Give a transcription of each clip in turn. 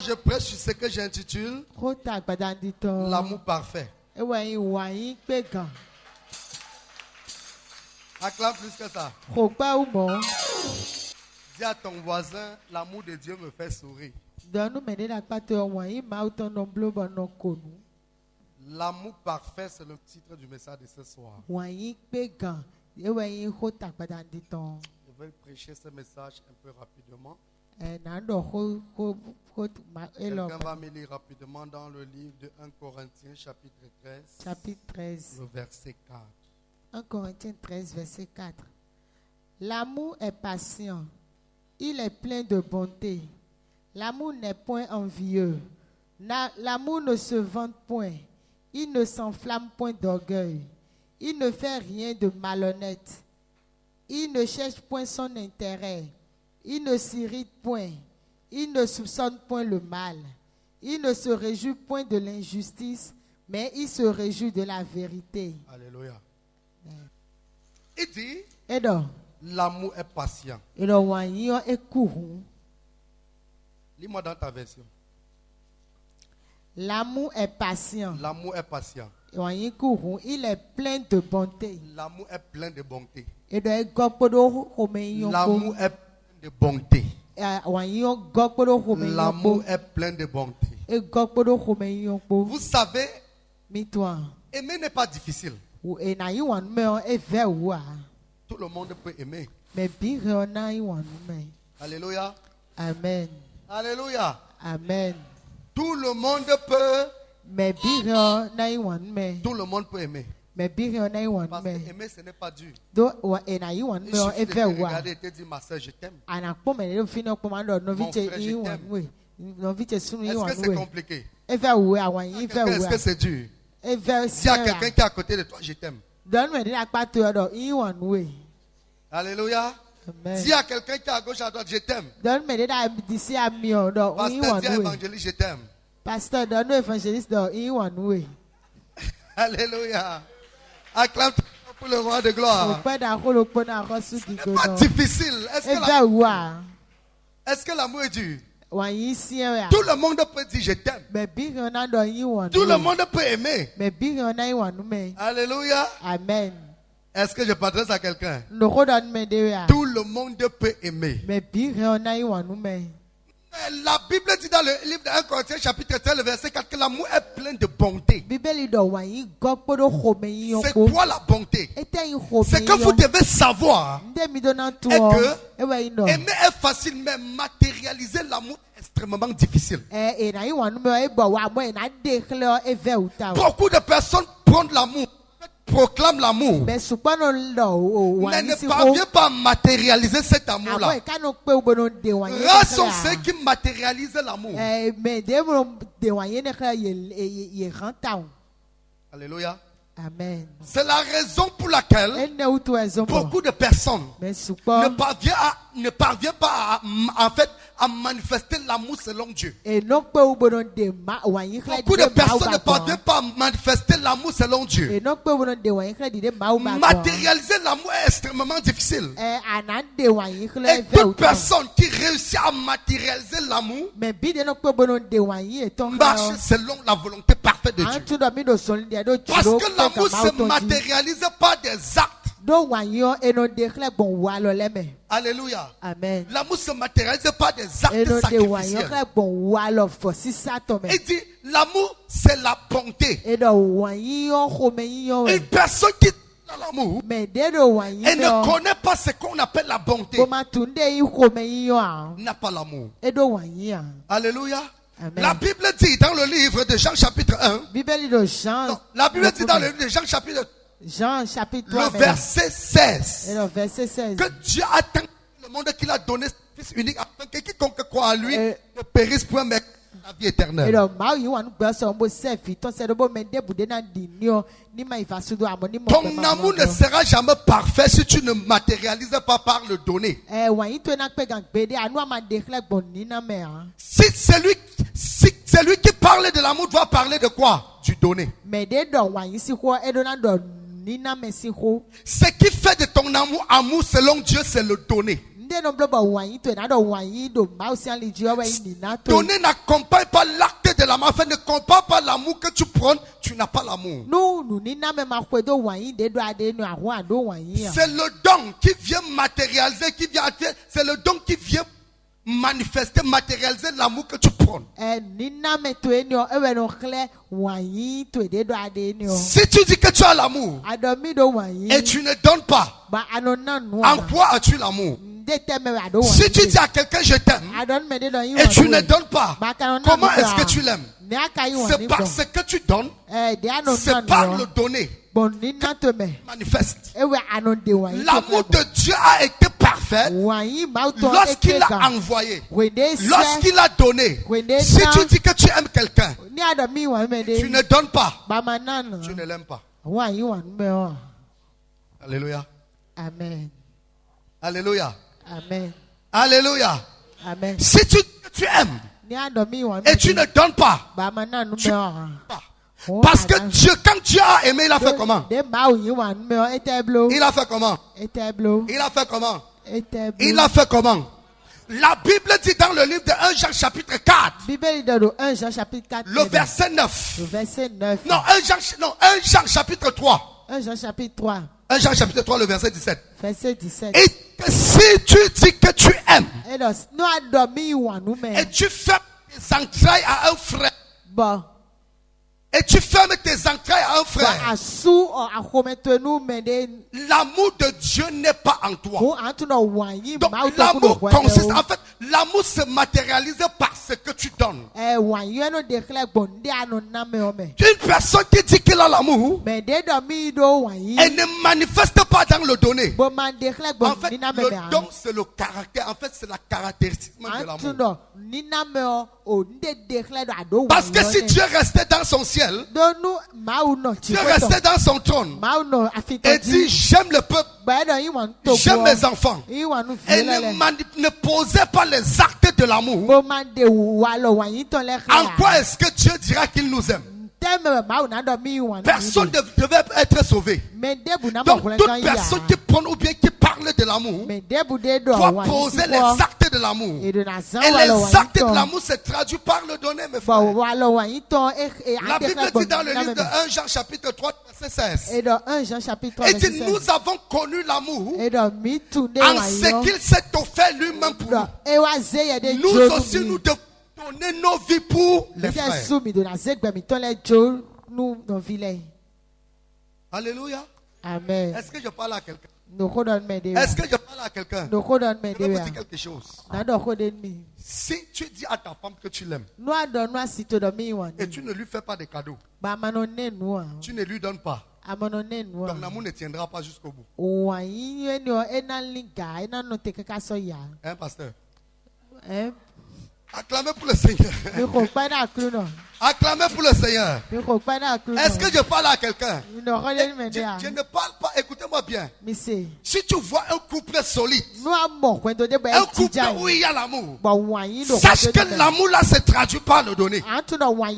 Je prêche sur ce que j'intitule l'amour parfait. Acclame plus que ça. Dis à ton voisin, l'amour de Dieu me fait sourire. L'amour parfait, c'est le titre du message de ce soir. Je vais prêcher ce message un peu rapidement. Quelqu'un va me lire rapidement dans le livre de 1 Corinthiens chapitre 13, le verset 4. 1 Corinthiens 13, verset 4. L'amour est patient, il est plein de bonté. L'amour n'est point envieux. L'amour ne se vante point. Il ne s'enflamme point d'orgueil. Il ne fait rien de malhonnête. Il ne cherche point son intérêt. Il ne s'irrite point. Il ne soupçonne point le mal. Il ne se réjouit point de l'injustice, mais il se réjouit de la vérité. Alléluia. Il dit, Et donc, l'amour est patient. Lis-moi dans ta version. L'amour est patient. L'amour est patient. Il est plein de bonté. L'amour est plein de bonté. L'amour L'amour est plein de bonté. L'amour est plein de bonté. Vous savez, aimer n'est pas difficile. Tout le monde peut aimer. Alléluia. Amen. Alléluia. Amen. Tout le monde peut. Tout le monde peut aimer. Parce que aimer, ce n'est pas dur. Il suffit de te regarder et te dire, ma soeur, je t'aime. Mon frère, je t'aime. Est-ce que c'est compliqué? Est-ce que c'est dur? Dis à quelqu'un qui est à côté de toi, je t'aime. Alléluia. Dis à quelqu'un qui est à gauche, à droite, je t'aime. Pasteur, dis à évangéliste, je t'aime. Alléluia. Acclame pour le roi de gloire. Ce n'est pas difficile. Est-ce que l'amour est dur? Tout le monde peut dire je t'aime. Tout le monde peut aimer. Alléluia. Amen. Est-ce que je m'adresse à quelqu'un? Tout le monde peut aimer. La Bible dit dans le livre de 1 Corinthiens chapitre 13, le verset 4 que l'amour est plein de bonté. C'est quoi la bonté? C'est que vous devez savoir que aimer est facile, mais matérialiser l'amour est extrêmement difficile. Beaucoup de personnes prennent l'amour, proclament l'amour, mais ne parviennent pas à matérialiser cet amour-là. Rares sont ceux qui matérialisent l'amour. Alléluia. Amen. C'est la raison pour laquelle beaucoup de personnes ne parviennent pas à manifester l'amour selon Dieu. Beaucoup de personnes ne parviennent pas à manifester l'amour selon Dieu. Matérialiser l'amour est extrêmement difficile. Et toute personne qui réussit à matérialiser l'amour marche selon la volonté parfaite de Dieu. Parce que l'amour ne se matérialise pas des actes. Alléluia. Amen. L'amour ne se matérialise pas des actes sacrificiels. Il dit, l'amour c'est la bonté. Une personne qui dans l'amour et ne connaît pas ce qu'on appelle la bonté n'a pas l'amour. Alléluia. Amen. La Bible dit dans le livre de Jean chapitre 1. La Bible dit dans le livre de Jean chapitre 3, le verset 16. Que Dieu a tant le monde qu'il a donné son Fils unique afin que quiconque croit à lui ne périsse point mais la vie éternelle. Ton amour ne sera jamais parfait si tu ne matérialises pas par le donner. Si celui qui parle de l'amour doit parler de quoi? Du donner. Ce qui fait de ton amour selon Dieu, c'est le donner. Donner n'accompagne pas l'acte de l'amour. Enfin, ne compare pas l'amour que tu prônes, tu n'as pas l'amour. C'est le don qui vient matérialiser, c'est le don qui vient manifester, matérialiser l'amour que tu prônes. Si tu dis que tu as l'amour et tu ne donnes pas, en quoi as-tu l'amour? Si tu dis à quelqu'un je t'aime et tu ne donnes pas, comment est-ce que tu l'aimes? C'est parce que tu donnes, c'est par le donner que manifeste. L'amour de Dieu a été parfait lorsqu'il l'a envoyé, lorsqu'il a donné. Si tu dis que tu aimes quelqu'un, tu ne donnes pas, tu ne l'aimes pas. Alléluia. Amen. Alléluia. Amen. Alléluia. Amen. Si tu dis que tu aimes et tu ne donnes pas, tu pas. Parce que Dieu, quand Dieu a aimé, il a fait comment? Il a fait comment? Il a fait comment? Il a fait comment? La Bible dit dans le livre de 1 Jean chapitre 4, le verset 9. Non, 1 Jean chapitre 3. 1 Jean chapitre 3. 1 Jean chapitre 3, le verset 17. Verset 17. Et que si tu dis que tu aimes et tu fermes tes entrailles à un frère, et tu fermes tes entrailles à un frère, l'amour de Dieu n'est pas en toi. Donc l'amour consiste, en fait, l'amour se matérialise par ce que tu donnes. Une personne qui dit qu'elle a l'amour, elle ne manifeste pas dans le donner. En fait, le don, c'est le caractère. En fait, c'est la caractéristique de l'amour. Parce que si Dieu restait dans son ciel, Dieu restait dans son trône et dit j'aime le peuple, j'aime mes enfants, et ne posait pas les actes de l'amour, en quoi est-ce que Dieu dira qu'il nous aime? Personne ne devait être sauvé. Donc toute personne qui prend ou bien qui parle de l'amour doit poser les actes de l'amour. Et les actes de l'amour se traduisent par le donner, mes frères. La Bible dit dans le livre de 1 Jean chapitre 3 verset 16. Et dit nous avons connu l'amour en ce qu'il s'est offert lui-même pour nous. Nous aussi nous devons donner nos vies pour les frères. Alléluia. Amen. Est-ce que je parle à quelqu'un? Est-ce que je parle à quelqu'un? Je vais vous dire quelque chose. Si tu dis à ta femme que tu l'aimes et tu ne lui fais pas de cadeaux, tu ne lui donnes pas, ton amour ne tiendra pas jusqu'au bout. Hein, pasteur? Acclamez pour le Seigneur. Acclamez pour le Seigneur. Est-ce que je parle à quelqu'un? Je ne parle pas, écoutez-moi bien. Si tu vois un couple solide, un couple où il y a l'amour, sache que l'amour là se traduit par le donner.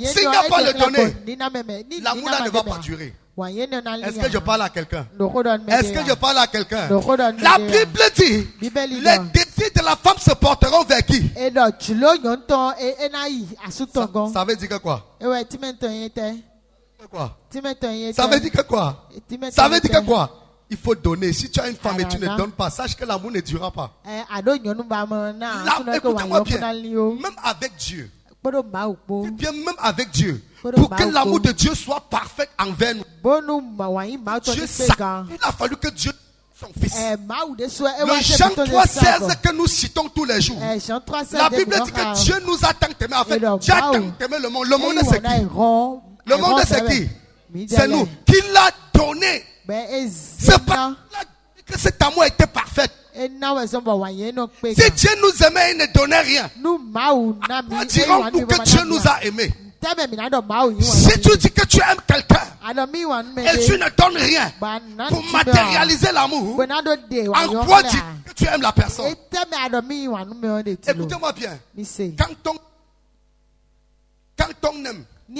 S'il n'y a pas le donner, l'amour là ne va pas durer. Est-ce que je parle à quelqu'un? Est-ce que je parle à quelqu'un? La Bible dit les désirs de la femme se porteront vers qui? Ça veut dire que quoi? Ça veut dire que quoi? Ça veut dire que quoi? Il faut donner. Si tu as une femme et tu ne donnes pas, sache que l'amour ne durera pas. Écoutez-moi bien. Même avec Dieu. Bien, même avec Dieu. Pour que l'amour de Dieu soit parfait envers nous. Il a fallu que Dieu son fils. Le Jean 3,16 que nous citons tous les jours. La Bible dit que Dieu nous a tant aimé. En fait, Dieu a tant aimé le monde. Le monde c'est qui? Le monde c'est qui? C'est nous. Qui l'a donné. C'est pas que cet amour était parfait. Si Dieu nous aimait, il ne donnait rien. Pourquoi dirons-nous que Dieu nous a aimés? Si tu dis que tu aimes quelqu'un et tu ne donnes rien pour matérialiser l'amour, en quoi dis que tu aimes la personne? Écoutez-moi bien. Quand on aime, ou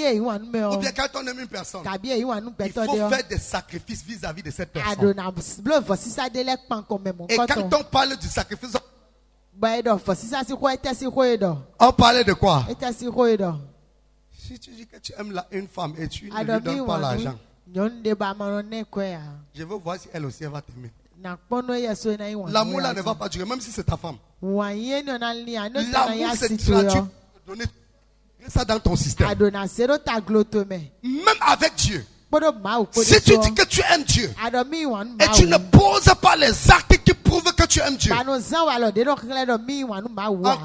bien quand on aime une personne, il faut faire des sacrifices vis-à-vis de cette personne. Et quand on parle du sacrifice, On parlait de quoi? Si tu dis que tu aimes une femme et tu ne lui donnes pas l'argent, je veux voir si elle aussi elle va t'aimer. L'amour là ne va pas durer, même si c'est ta femme. L'amour c'est traduit. Donner ça dans ton système. Même avec Dieu. Si tu dis que tu aimes Dieu et tu ne poses pas les actes qui prouvent que tu aimes Dieu, en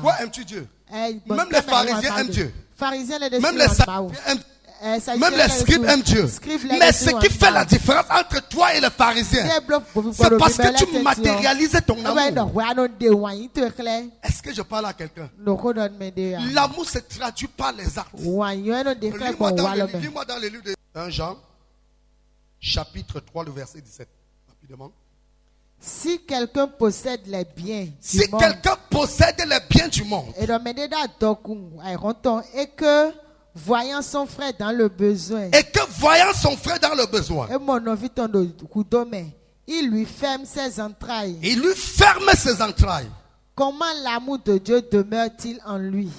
quoi aimes-tu Dieu? Même les pharisiens aiment Dieu. Même les scribes aiment Dieu. Mais ce qui fait la différence entre toi et les pharisiens, c'est parce que tu matérialises ton amour. Est-ce que je parle à quelqu'un? L'amour se traduit par les actes. Lis-moi dans le livre de 1 Jean, chapitre 3, le verset 17. Rapidement. Si quelqu'un possède les biens du monde, et que voyant son frère dans le besoin, il lui ferme ses entrailles. Comment l'amour de Dieu demeure-t-il en lui?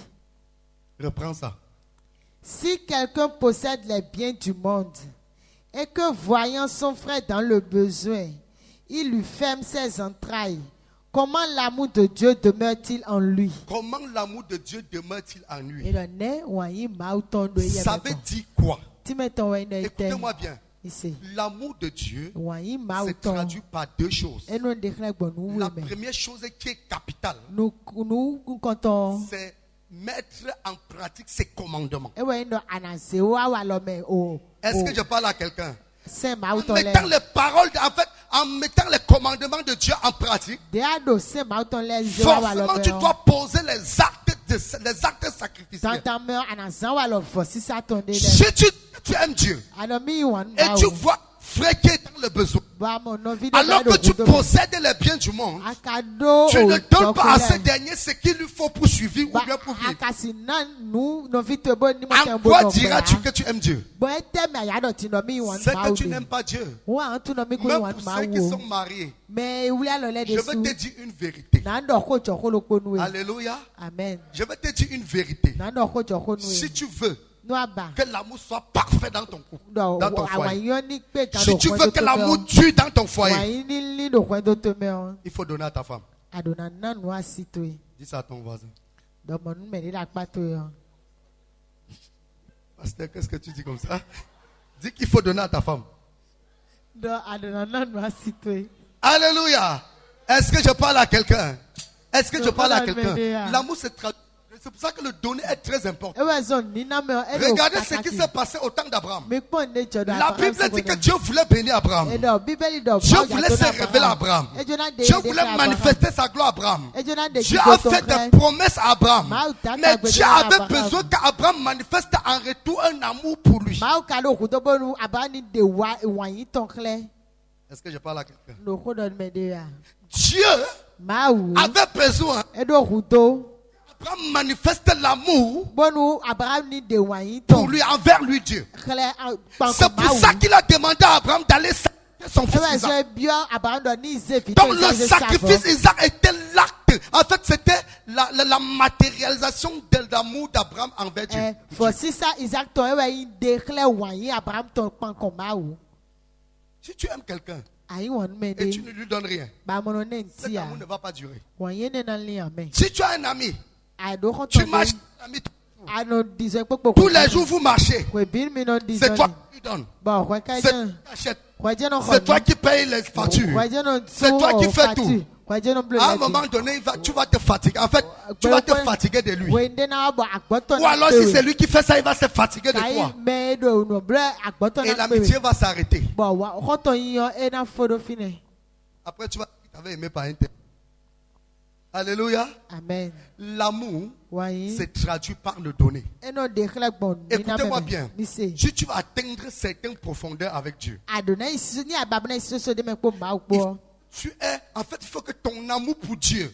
Reprends ça. Si quelqu'un possède les biens du monde et que voyant son frère dans le besoin, il lui ferme ses entrailles, comment l'amour de Dieu demeure-t-il en lui? Comment l'amour de Dieu demeure-t-il en lui? Ça veut dire quoi? Écoutez-moi bien. L'amour de Dieu se traduit par deux choses. La première chose qui est capitale, c'est mettre en pratique ses commandements. Est-ce que je parle à quelqu'un? En mettant les paroles, en mettant les commandements de Dieu en pratique, forcément tu dois poser les actes sacrificiels. Si tu aimes Dieu et tu vois frère qui est dans le besoin, alors que tu possèdes les biens du monde, tu ne donnes pas à ce dernier ce qu'il lui faut pour survivre ou bien pour vivre. En quoi diras-tu que tu aimes Dieu? C'est que tu n'aimes pas Dieu. Même pour ceux qui sont mariés, je veux te dire une vérité. Alléluia. Amen. Je veux te dire une vérité. Si tu veux que l'amour soit parfait dans ton couple, dans ton foyer, si tu veux que l'amour tue dans ton foyer, il faut donner à ta femme. Dis ça à ton voisin. Pasteur, qu'est-ce que tu dis comme ça? Dis qu'il faut donner à ta femme. Alléluia. Est-ce que je parle à quelqu'un? Est-ce que je parle à quelqu'un? L'amour se traduit. C'est pour ça que le donner est très important. Regardez ce qui s'est passé au temps d'Abraham. La Bible dit que Dieu voulait bénir Abraham. Dieu voulait se révéler à Abraham. Dieu voulait manifester sa gloire à Abraham. Dieu a fait des promesses à Abraham. Mais Dieu avait besoin qu'Abraham manifeste en retour un amour pour lui. Est-ce que je parle à quelqu'un? Dieu avait besoin Abraham manifeste l'amour pour lui, envers lui Dieu. C'est pour ça qu'il a demandé à Abraham d'aller sacrifier son fils Isaac. Donc le sacrifice Isaac était l'acte. En fait, c'était la matérialisation de l'amour d'Abraham envers Dieu. Si tu aimes quelqu'un et tu ne lui donnes rien, cet amour ne va pas durer. Si tu as un ami, tu marches avec un ami, tous les jours vous marchez, c'est toi qui lui donnes, c'est toi qui achètes, c'est toi qui payes les factures, c'est toi qui fais tout. À un moment donné, tu vas te fatiguer. En fait, tu vas te fatiguer de lui. Ou alors si c'est lui qui fait ça, il va se fatiguer de toi. Et l'amitié va s'arrêter. Après, tu vas t'avais aimé par un tel. Alléluia. Amen. L'amour se traduit par le donner. Écoutez-moi bien. Si tu vas atteindre certaines profondeurs avec Dieu, en fait, il faut que ton amour pour Dieu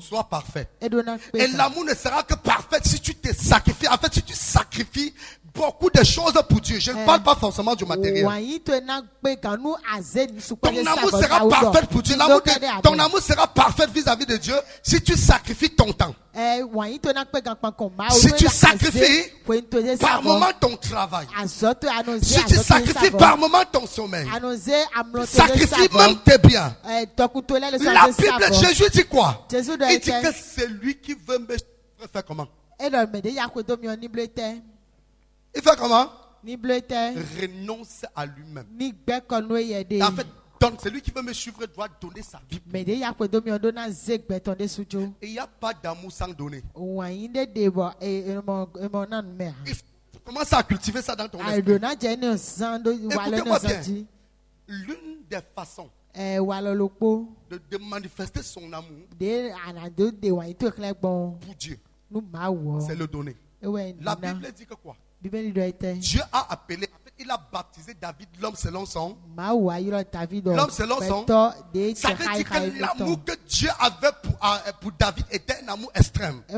soit parfait. Et l'amour ne sera que parfait si tu te sacrifies. En fait, si tu sacrifies beaucoup de choses pour Dieu. Je ne parle pas forcément du matériel. Ton amour sera parfait pour Dieu. Ton amour sera parfait vis-à-vis de Dieu si tu sacrifies ton temps. Si tu sacrifies par moment ton travail. Si tu sacrifies par moment ton sommeil. Sacrifie même tes biens. La Bible, Jésus dit quoi? Il dit que c'est lui qui veut me faire comment? Il fait comment? Renonce à lui-même. En fait, donc c'est lui qui veut me suivre doit donner sa vie. Et il n'y a pas d'amour sans donner. Tu commences à cultiver ça dans ton esprit. Écoutez-moi bien. L'une des façons de manifester son amour pour Dieu, c'est le donner. La Bible dit que quoi? Dieu a appelé, il a baptisé David l'homme selon son. L'homme selon son. Ça veut dire que l'amour que Dieu avait pour David était un amour extrême. Et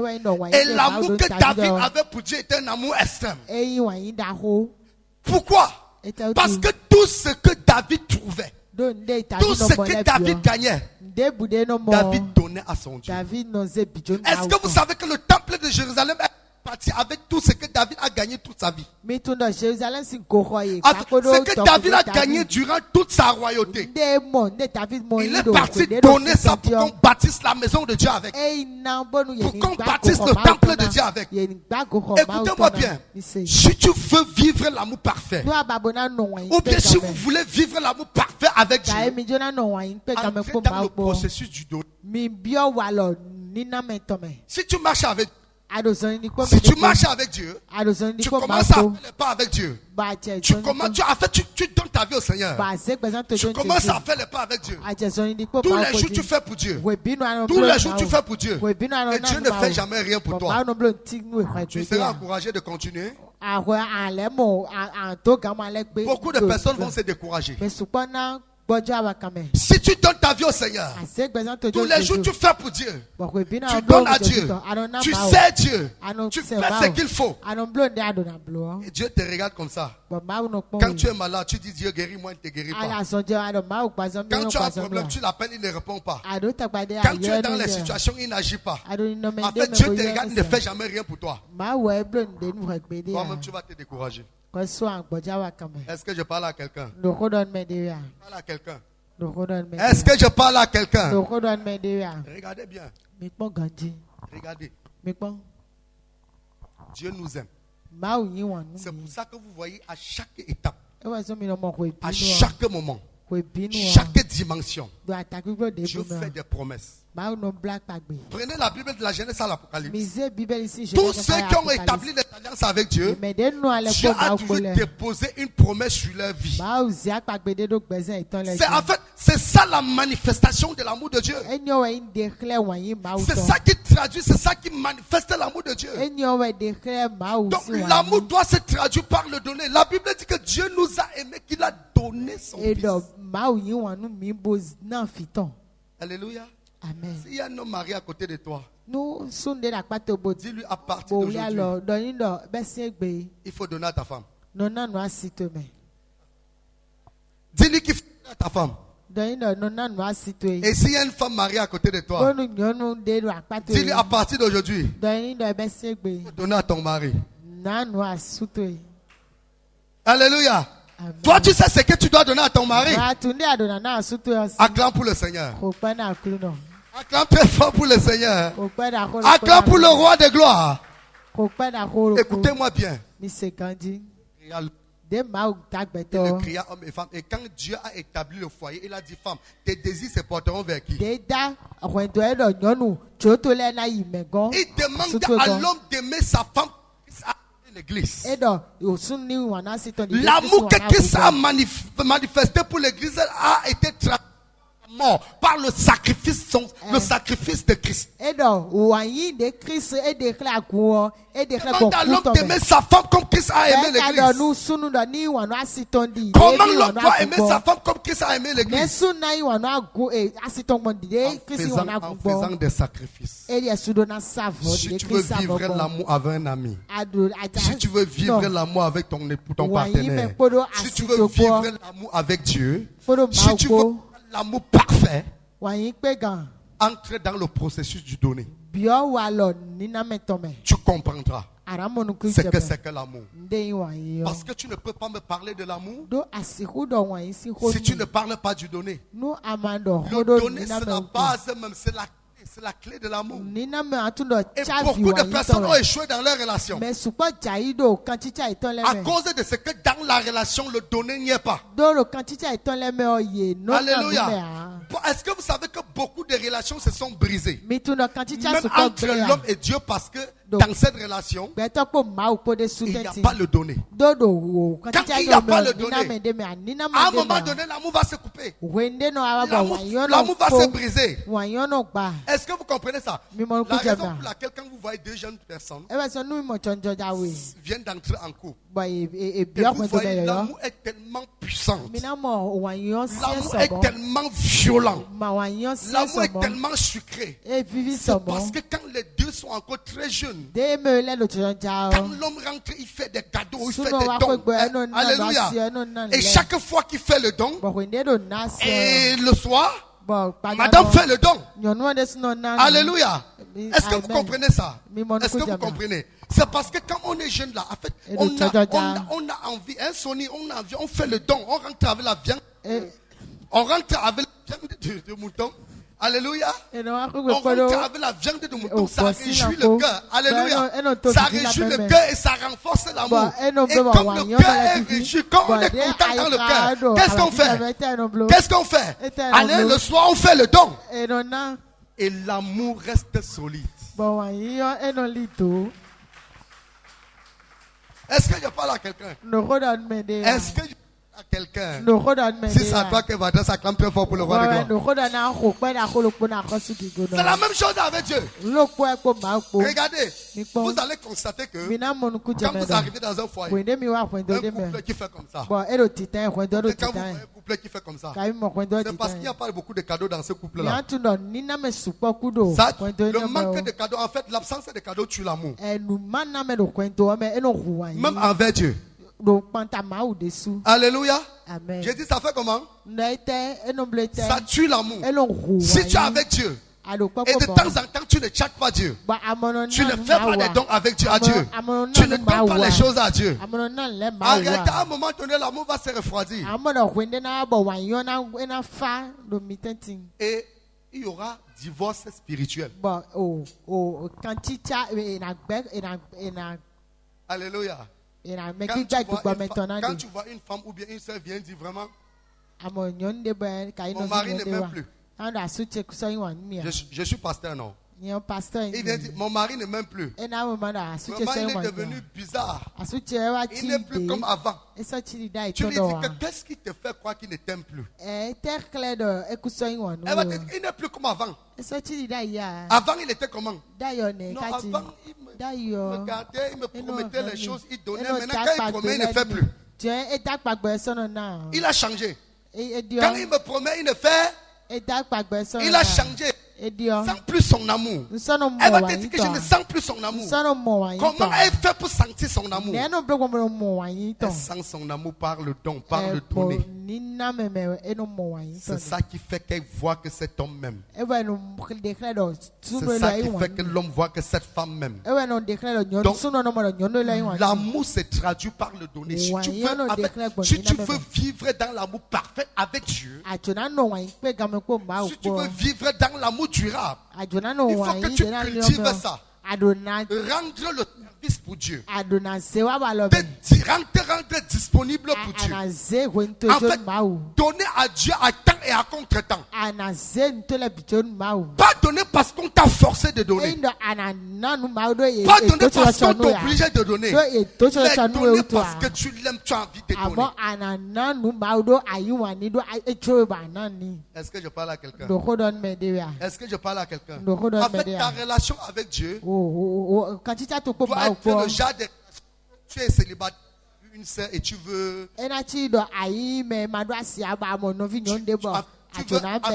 l'amour que David avait pour Dieu était un amour extrême. Pourquoi? Parce que tout ce que David trouvait, tout ce que David gagnait, David donnait à son Dieu. Est-ce que vous savez que le temple de Jérusalem est parti avec tout ce que David a gagné toute sa vie? Ce que David a gagné durant toute sa royauté, il est parti donner ça pour qu'on bâtisse la maison de Dieu avec, pour qu'on bâtisse le temple de Dieu avec. Écoutez-moi bien, si tu veux vivre l'amour parfait, ou bien si vous voulez vivre l'amour parfait avec Dieu, entrez dans le processus du don. Si tu marches avec Si tu marches avec Dieu, tu commences à faire les pas avec Dieu. Tu donnes ta vie au Seigneur. Tu commences à faire les pas avec Dieu. Tous les jours tu fais pour Dieu. Tous les jours tu fais pour Dieu. Et Dieu ne fait jamais rien pour toi. Tu seras encouragé de continuer. Beaucoup de personnes vont se décourager. Si tu donnes ta vie au Seigneur, tous les jours tu fais pour Dieu, tu donnes à Dieu, tu sais Dieu, tu fais ce qu'il faut. Et Dieu te regarde comme ça. Quand tu es malade, tu dis Dieu guéris-moi, il ne te guérit pas. Quand tu as un problème, tu l'appelles, il ne répond pas. Quand tu es dans les situations, il n'agit pas. En fait, Dieu te regarde, il ne fait jamais rien pour toi. Toi-même, tu vas te décourager. Est-ce que je parle à quelqu'un? Est-ce que je parle à quelqu'un? Regardez bien. Regardez. Dieu nous aime. C'est pour ça que vous voyez à chaque étape, à chaque moment, chaque dimension, Dieu fait des promesses. Prenez la Bible de la Genèse à l'Apocalypse. Tous ceux qui ont établi des alliances avec Dieu, Dieu a toujours déposé une promesse sur leur vie. En fait, c'est ça la manifestation de l'amour de Dieu. C'est ça qui traduit, c'est ça qui manifeste l'amour de Dieu. Donc l'amour doit se traduire par le donner. La Bible dit que Dieu nous a aimés, qu'il a donné son Fils. Alléluia. Amen. S'il y a un homme marié à côté de toi, dis-lui à partir d'aujourd'hui, il faut donner à ta femme. Dis-lui qu'il faut donner à ta femme. Et s'il y a une femme mariée à côté de toi, dis-lui à partir d'aujourd'hui, il faut donner à ton mari. Alléluia. Amen. Toi, tu sais ce que tu dois donner à ton mari. Acclame pour le Seigneur. Acclame très fort pour le Seigneur. Acclame pour le roi de gloire. Écoutez-moi bien. Il cria hommes et femmes. Et quand Dieu a établi le foyer, il a dit femme, tes désirs se porteront vers qui? Il demande à l'homme d'aimer sa femme. L'église. L'amour que Christ a manifesté pour l'église a été traduit mort par le sacrifice de Christ. Demande à l'homme d'aimer sa femme comme Christ a aimé l'église. Comment l'homme doit aimer sa femme comme Christ a aimé l'église? En faisant des sacrifices. Si tu veux vivre l'amour avec un ami, si tu veux vivre l'amour avec ton époux, ton partenaire, si tu veux vivre l'amour avec Dieu, si tu veux l'amour parfait, entre dans le processus du donner. Tu comprendras ce que c'est que l'amour. Parce que tu ne peux pas me parler de l'amour si tu ne parles pas du donner. Le donner, c'est la base même, c'est la clé de l'amour. Et beaucoup de personnes ont échoué dans leur relation à cause de ce que dans la relation, le donner n'y est pas. Alléluia. Est-ce que vous savez que beaucoup de relations se sont brisées, même entre l'homme et Dieu, parce que dans cette relation, il n'y a pas le donner. Quand il n'y a pas le donner, à un moment donné, l'amour va se couper. L'amour va se briser. Est-ce que vous comprenez ça? La raison pour laquelle quand vous voyez deux jeunes personnes viennent d'entrer en couple, et vous voyez, l'amour est tellement puissant. L'amour est tellement violent. L'amour est tellement sucré. C'est parce que quand les deux sont encore très jeunes, quand l'homme rentre, il fait des cadeaux, il fait des dons. Alléluia. Et chaque fois qu'il fait le don, et le soir, madame fait le don. Alléluia. Est-ce que vous comprenez ça? Est-ce que vous comprenez? C'est parce que quand on est jeune là, en fait, on a envie, hein, Sony, on a envie, on fait le don, on rentre avec la viande. On rentre avec la viande de mouton. Alléluia. On rentre avec la viande de mouton. Ça réjouit le cœur. Alléluia. Ça réjouit le cœur et ça renforce l'amour. Et comme le cœur est réjoui, quand on est content dans le cœur, qu'est-ce qu'on fait? Qu'est-ce qu'on fait? Allez, le soir, on fait le don. Et l'amour reste solide. Est-ce que je parle à quelqu'un? Est-ce que je à quelqu'un? Si c'est à toi qui va dire, ça clame très fort pour le roi de gloire. C'est la même chose avec Dieu. Regardez, vous allez constater que quand vous arrivez dans un foyer, un couple qui fait comme ça, quand vous voyez un couple qui fait comme ça, c'est parce qu'il n'y a pas beaucoup de cadeaux dans ce couple-là. Le manque de cadeaux, en fait, l'absence de cadeaux tue l'amour. Même envers Dieu. Alléluia. Amen. J'ai dit, ça fait comment? Ça tue l'amour. Si tu es avec Dieu, et de temps en temps tu ne tchattes pas Dieu, tu ne fais pas des dons avec Dieu, à Dieu, tu ne donnes pas les choses à Dieu, arrête, à un moment donné l'amour va se refroidir. Et il y aura divorce spirituel. Alléluia. Quand tu vois une femme ou bien une soeur vient dire vraiment, mon mari ne m'aime plus. Je suis pasteur, non? Il vient dire, mon mari ne m'aime plus. Vraiment, il est devenu bizarre. Il n'est plus comme avant. Tu lui dis que qu'est-ce qui te fait croire qu'il ne t'aime plus? Elle va te dire, il n'est plus comme avant. Avant, il était comment? Non, avant, il me gardait, il me promettait les choses, il donnait. Maintenant, quand il promet, il ne fait plus. Il a changé. Quand il me promet, il ne fait. Il a changé. Sans plus son amour. Elle va te dire que je ne sens plus son amour. Comment elle fait pour sentir son amour? Elle sent son amour par le don, par le donner. C'est ça qui fait qu'elle voit que cet homme m'aime. C'est ça qui fait que l'homme voit que cette femme m'aime. Donc, l'amour se traduit par le donner. Si tu veux vivre dans l'amour parfait avec Dieu, si tu veux vivre dans l'amour durable, il faut que tu cultives ça. Rendre le service pour Dieu. Rendre disponible pour Dieu. En fait, donner à Dieu à temps et à contre-temps. Pas donner parce qu'on t'a forcé de donner. Pas donner parce qu'on t'a obligé de donner. Mais donner parce que tu l'aimes, tu as envie de donner. Est-ce que je parle à quelqu'un? Est-ce que je parle à quelqu'un? En fait, ta relation avec Dieu doit être le genre de... Tu es célibataire, une sœur et tu veux... En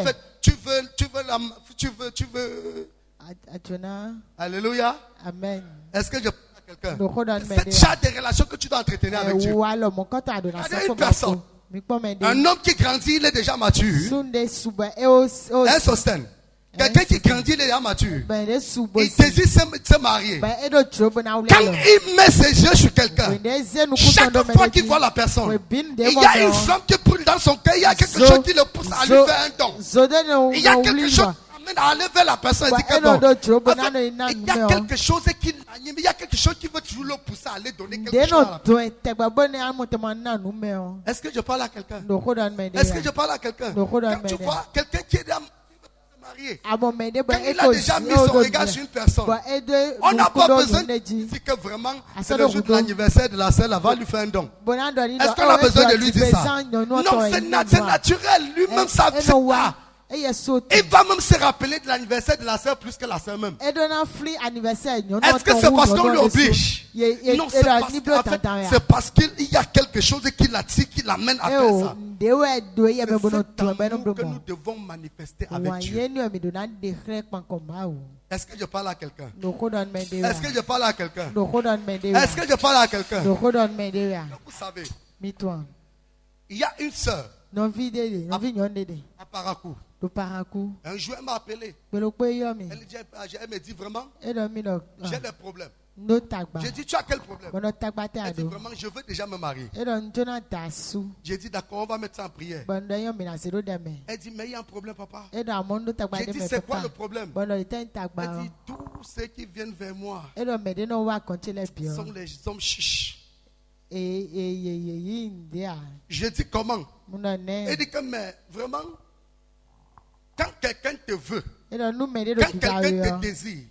fait, tu veux... Alléluia. Amen. Est-ce que je parle à quelqu'un? C'est ce genre de relation que tu dois entretenir avec Dieu. Une personne. Un homme qui grandit, il est déjà mature. Un sostène. Quelqu'un qui grandit, il est déjà mature. Il désire se marier. Quand il met ses yeux sur quelqu'un, chaque fois qu'il voit la personne, il y a une flamme qui brûle dans son cœur. Il y a quelque chose qui le pousse à lui faire un don. Il y a quelque chose qui amène à aller vers la personne et dit que non. Il y a quelque chose qui l'anime. Il y a quelque chose qui veut toujours le pousser à aller donner quelque chose à la personne. Est-ce que je parle à quelqu'un? Est-ce que je parle à quelqu'un? Quand tu vois quelqu'un qui est marié, quand il a déjà mis son regard sur une personne, on n'a pas besoin de dire que vraiment c'est le jour de l'anniversaire de la sœur, là, va lui faire un don. Est-ce qu'on a besoin de lui dire ça? Non, c'est naturel. Lui-même, ça là. Il va même se rappeler de l'anniversaire de la sœur plus que la sœur même. Est-ce que c'est parce qu'on lui oblige? Non, c'est parce qu'il y a quelque chose qui l'attire, qui l'amène à faire ça. C'est que nous devons manifester avec Dieu. Est-ce que je parle à quelqu'un? Est-ce que je parle à quelqu'un? Est-ce que je parle à quelqu'un? Vous savez, il y a une sœur à Parakou. Un jour, elle m'a appelé. Elle me dit vraiment, j'ai des problèmes. J'ai dit, tu as quel problème? Elle dit vraiment, je veux déjà me marier. J'ai dit, d'accord, on va mettre ça en prière. Elle dit, mais il y a un problème, papa. J'ai dit, c'est quoi le problème? Elle dit, tous ceux qui viennent vers moi sont les hommes chiches. J'ai dit, comment? Elle dit que, mais vraiment, quand quelqu'un te veut, quand quelqu'un te désire,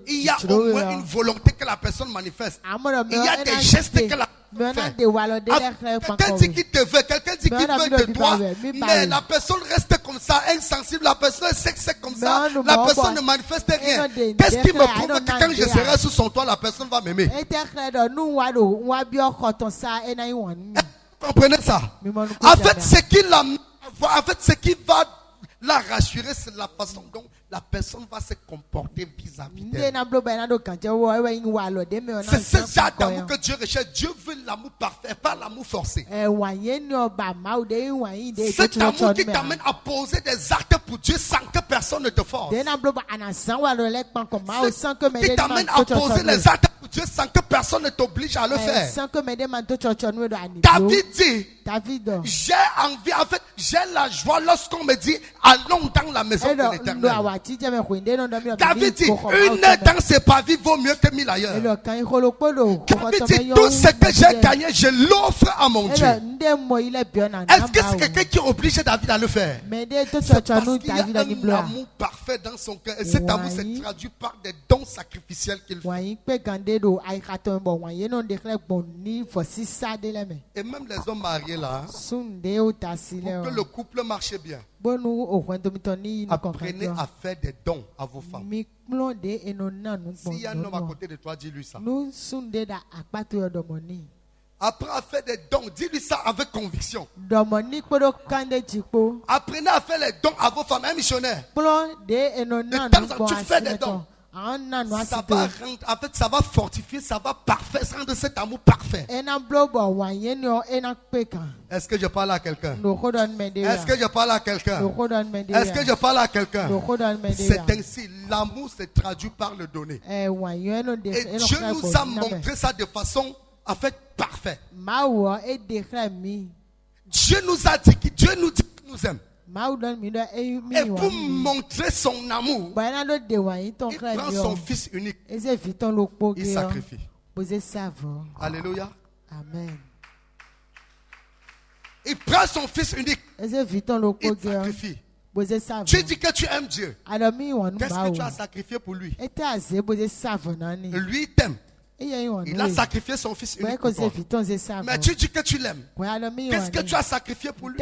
il y a au moins une volonté que la personne manifeste. Il y a des gestes que la personne fait. Quelqu'un dit qu'il te veut, quelqu'un dit qu'il veut de toi, mais la personne reste comme ça, insensible, la personne sait que c'est comme ça, la personne ne manifeste rien. Qu'est-ce qui me prouve que quand je serai sous son toit, la personne va m'aimer? Comprenez ça? En fait, ce qui va la rassurer, c'est la façon dont la personne va se comporter vis-à-vis d'elle. C'est ce genre d'amour que Dieu recherche. Dieu veut l'amour parfait, pas l'amour forcé. Cet amour qui t'amène à poser des actes pour Dieu sans que personne ne te force. Qui t'amène à poser les actes pour Dieu sans que personne ne t'oblige à le faire. David dit, j'ai envie, en fait, j'ai la joie lorsqu'on me dit, allons dans la maison de l'Éternel. David dit, une heure dans ses pavis vaut mieux que 1000 ailleurs. David dit, tout ce que j'ai gagné, je l'offre à mon Dieu. Est-ce que c'est quelqu'un qui oblige David à le faire? C'est parce qu'il y a un amour parfait dans son cœur. Et cet amour se traduit par des dons sacrificiels qu'il fait. Et même les hommes mariés là, pour que le couple marche bien, apprenez à faire des dons à vos femmes. S'il y a un homme à côté de toi, dis-lui ça. Apprends à faire des dons. Dis-lui ça avec conviction. Apprenez à faire les dons à vos femmes. Un missionnaire. De temps en temps, tu fais des dons. Ça va rendre, en fait, ça va fortifier, ça va parfaire, rendre cet amour parfait. Est-ce que je parle à quelqu'un? Est-ce que je parle à quelqu'un? Est-ce que je parle à quelqu'un? C'est ainsi, l'amour se traduit par le donner. Et Dieu nous a montré ça de façon, en fait, parfaite. Dieu nous a dit qu'il nous aime. Et pour montrer son amour, il prend son fils unique. Il sacrifie. Alléluia. Amen. Il prend son fils unique. Il sacrifie. Tu dis que tu aimes Dieu. Qu'est-ce que tu as sacrifié pour lui? Lui il t'aime. Il a sacrifié son fils unique pour toi. Mais tu dis que tu l'aimes. Qu'est-ce que tu as sacrifié pour lui?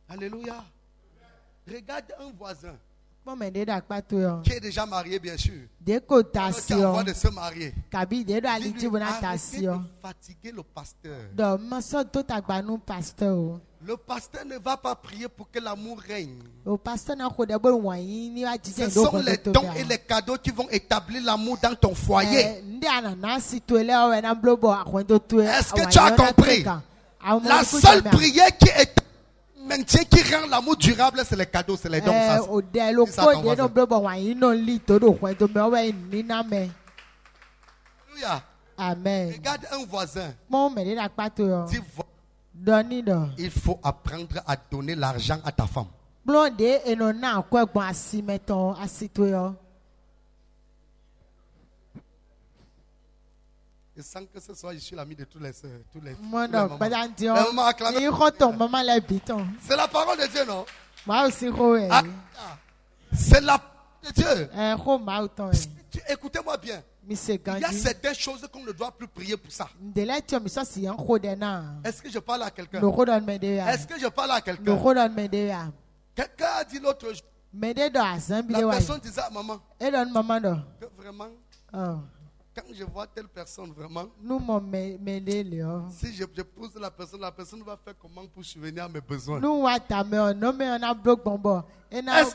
Alléluia. Regarde un voisin qui est déjà marié, bien sûr. Qui est en voie de se marier. Arrêtez de fatiguer le pasteur. Le pasteur ne va pas prier pour que l'amour règne. Ce sont les dons et les cadeaux qui vont établir l'amour dans ton foyer. Est-ce que tu as compris? La seule prière qui est maintien qui rend l'amour durable, c'est les cadeaux, c'est les dons. Alléluia. Amen. Regarde un voisin. Il faut apprendre à donner l'argent à ta femme. Et sans que ce soit, je suis l'ami de tous les sœurs, tous les mamans. C'est la parole de Dieu, non? C'est la parole de Dieu. Écoutez-moi bien. Il y a certaines choses qu'on ne doit plus prier pour ça. Est-ce que je parle à quelqu'un? Est-ce que je parle à quelqu'un? Quelqu'un a dit l'autre jour. La personne disait à maman que vraiment, quand je vois telle personne vraiment, si je pose la personne va faire comment pour subvenir à mes besoins? Est-ce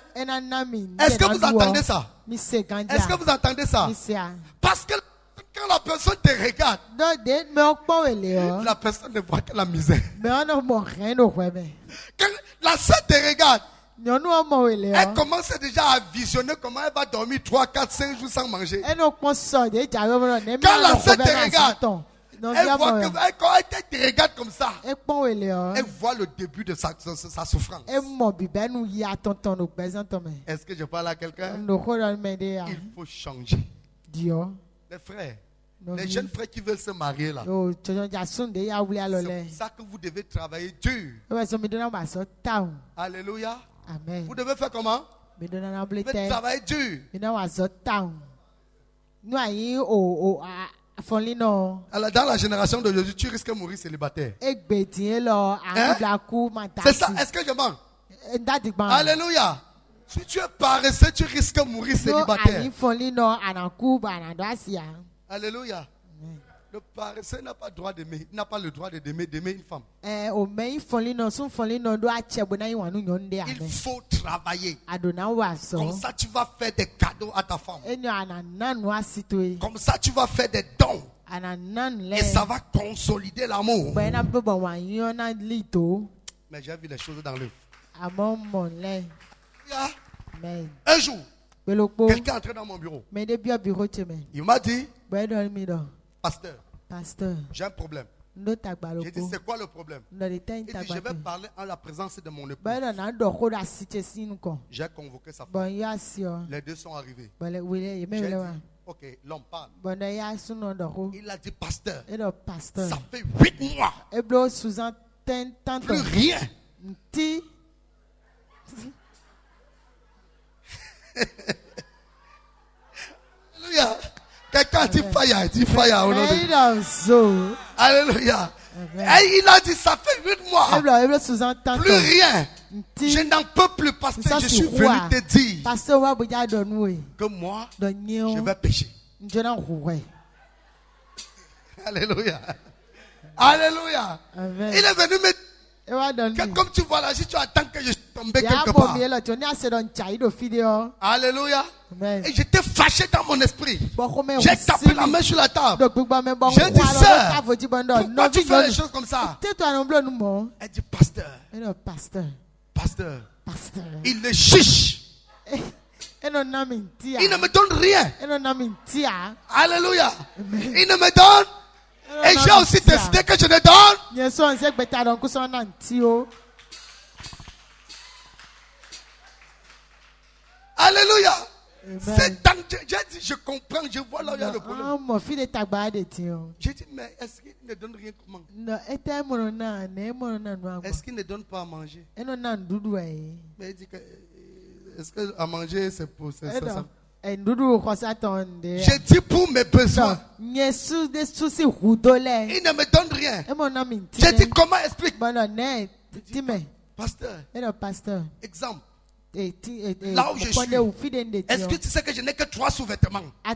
que vous entendez ça? Est-ce que vous entendez ça? Parce que quand la personne te regarde, la personne ne voit que la misère. Quand la sœur te regarde, elle commence déjà à visionner comment elle va dormir 3, 4, 5 jours sans manger. Quand la sœur te regarde, elle voit que quand elle te regarde comme ça, elle voit le début de sa souffrance. Est-ce que je parle à quelqu'un? Il faut changer. Les frères, les jeunes frères qui veulent se marier là, c'est pour ça que vous devez travailler dur. Alléluia. Amen. Vous devez faire comment? Vous devez travailler dur. Alors, dans la génération de Jésus, tu risques de mourir célibataire. Hein? C'est ça. Est-ce que je mens? Alléluia. Si tu es paresseux, tu risques de mourir célibataire. Alléluia. Le paresseux n'a pas le droit d'aimer. Il n'a pas le droit d'aimer une femme. Il faut travailler. Comme ça, tu vas faire des cadeaux à ta femme. Comme ça, tu vas faire des dons. Et ça va consolider l'amour. Mais j'ai vu les choses dans l'œuvre. Un jour, quelqu'un est entré dans mon bureau. Il m'a dit, Pasteur, j'ai un problème. J'ai dit, c'est quoi le problème? Il dit, je vais parler en la présence de mon épouse. J'ai convoqué sa femme. Les deux sont arrivés. J'ai dit, ok, l'homme parle. Il a dit, pasteur, ça fait 8 mois. Plus rien. Alléluia. Quelqu'un dit fire, au nom de... Alléluia. Et il a dit, ça fait 8 mois. Plus rien. Je n'en peux plus, pasteur. Je suis venu te dire que moi, je vais pécher. Alléluia. Alléluia. Il est venu me dire, comme tu vois là, si tu attends que je suis tombé quelque part. Alléluia. Et j'étais fâché dans mon esprit. J'ai tapé la main sur la table. J'ai dit, sœur, pourquoi tu fais les choses comme ça? Elle dit, pasteur, il le chiche. Il ne me donne rien. Alléluia. Il ne me donne Et j'ai aussi décidé que je ne donne. Alléluia. C'est dans, j'ai dit, je comprends, je vois là où il y a le problème. J'ai dit, mais est-ce qu'il ne donne rien comment? Est-ce qu'il ne donne pas à manger? Mais il dit que, est-ce que à manger, c'est pour ça? J'ai dit pour mes besoins. Il ne me donne rien. J'ai dit, comment explique? Pasteur, exemple. Là où je suis, est-ce que tu sais que je n'ai que 3 sous-vêtements? Ça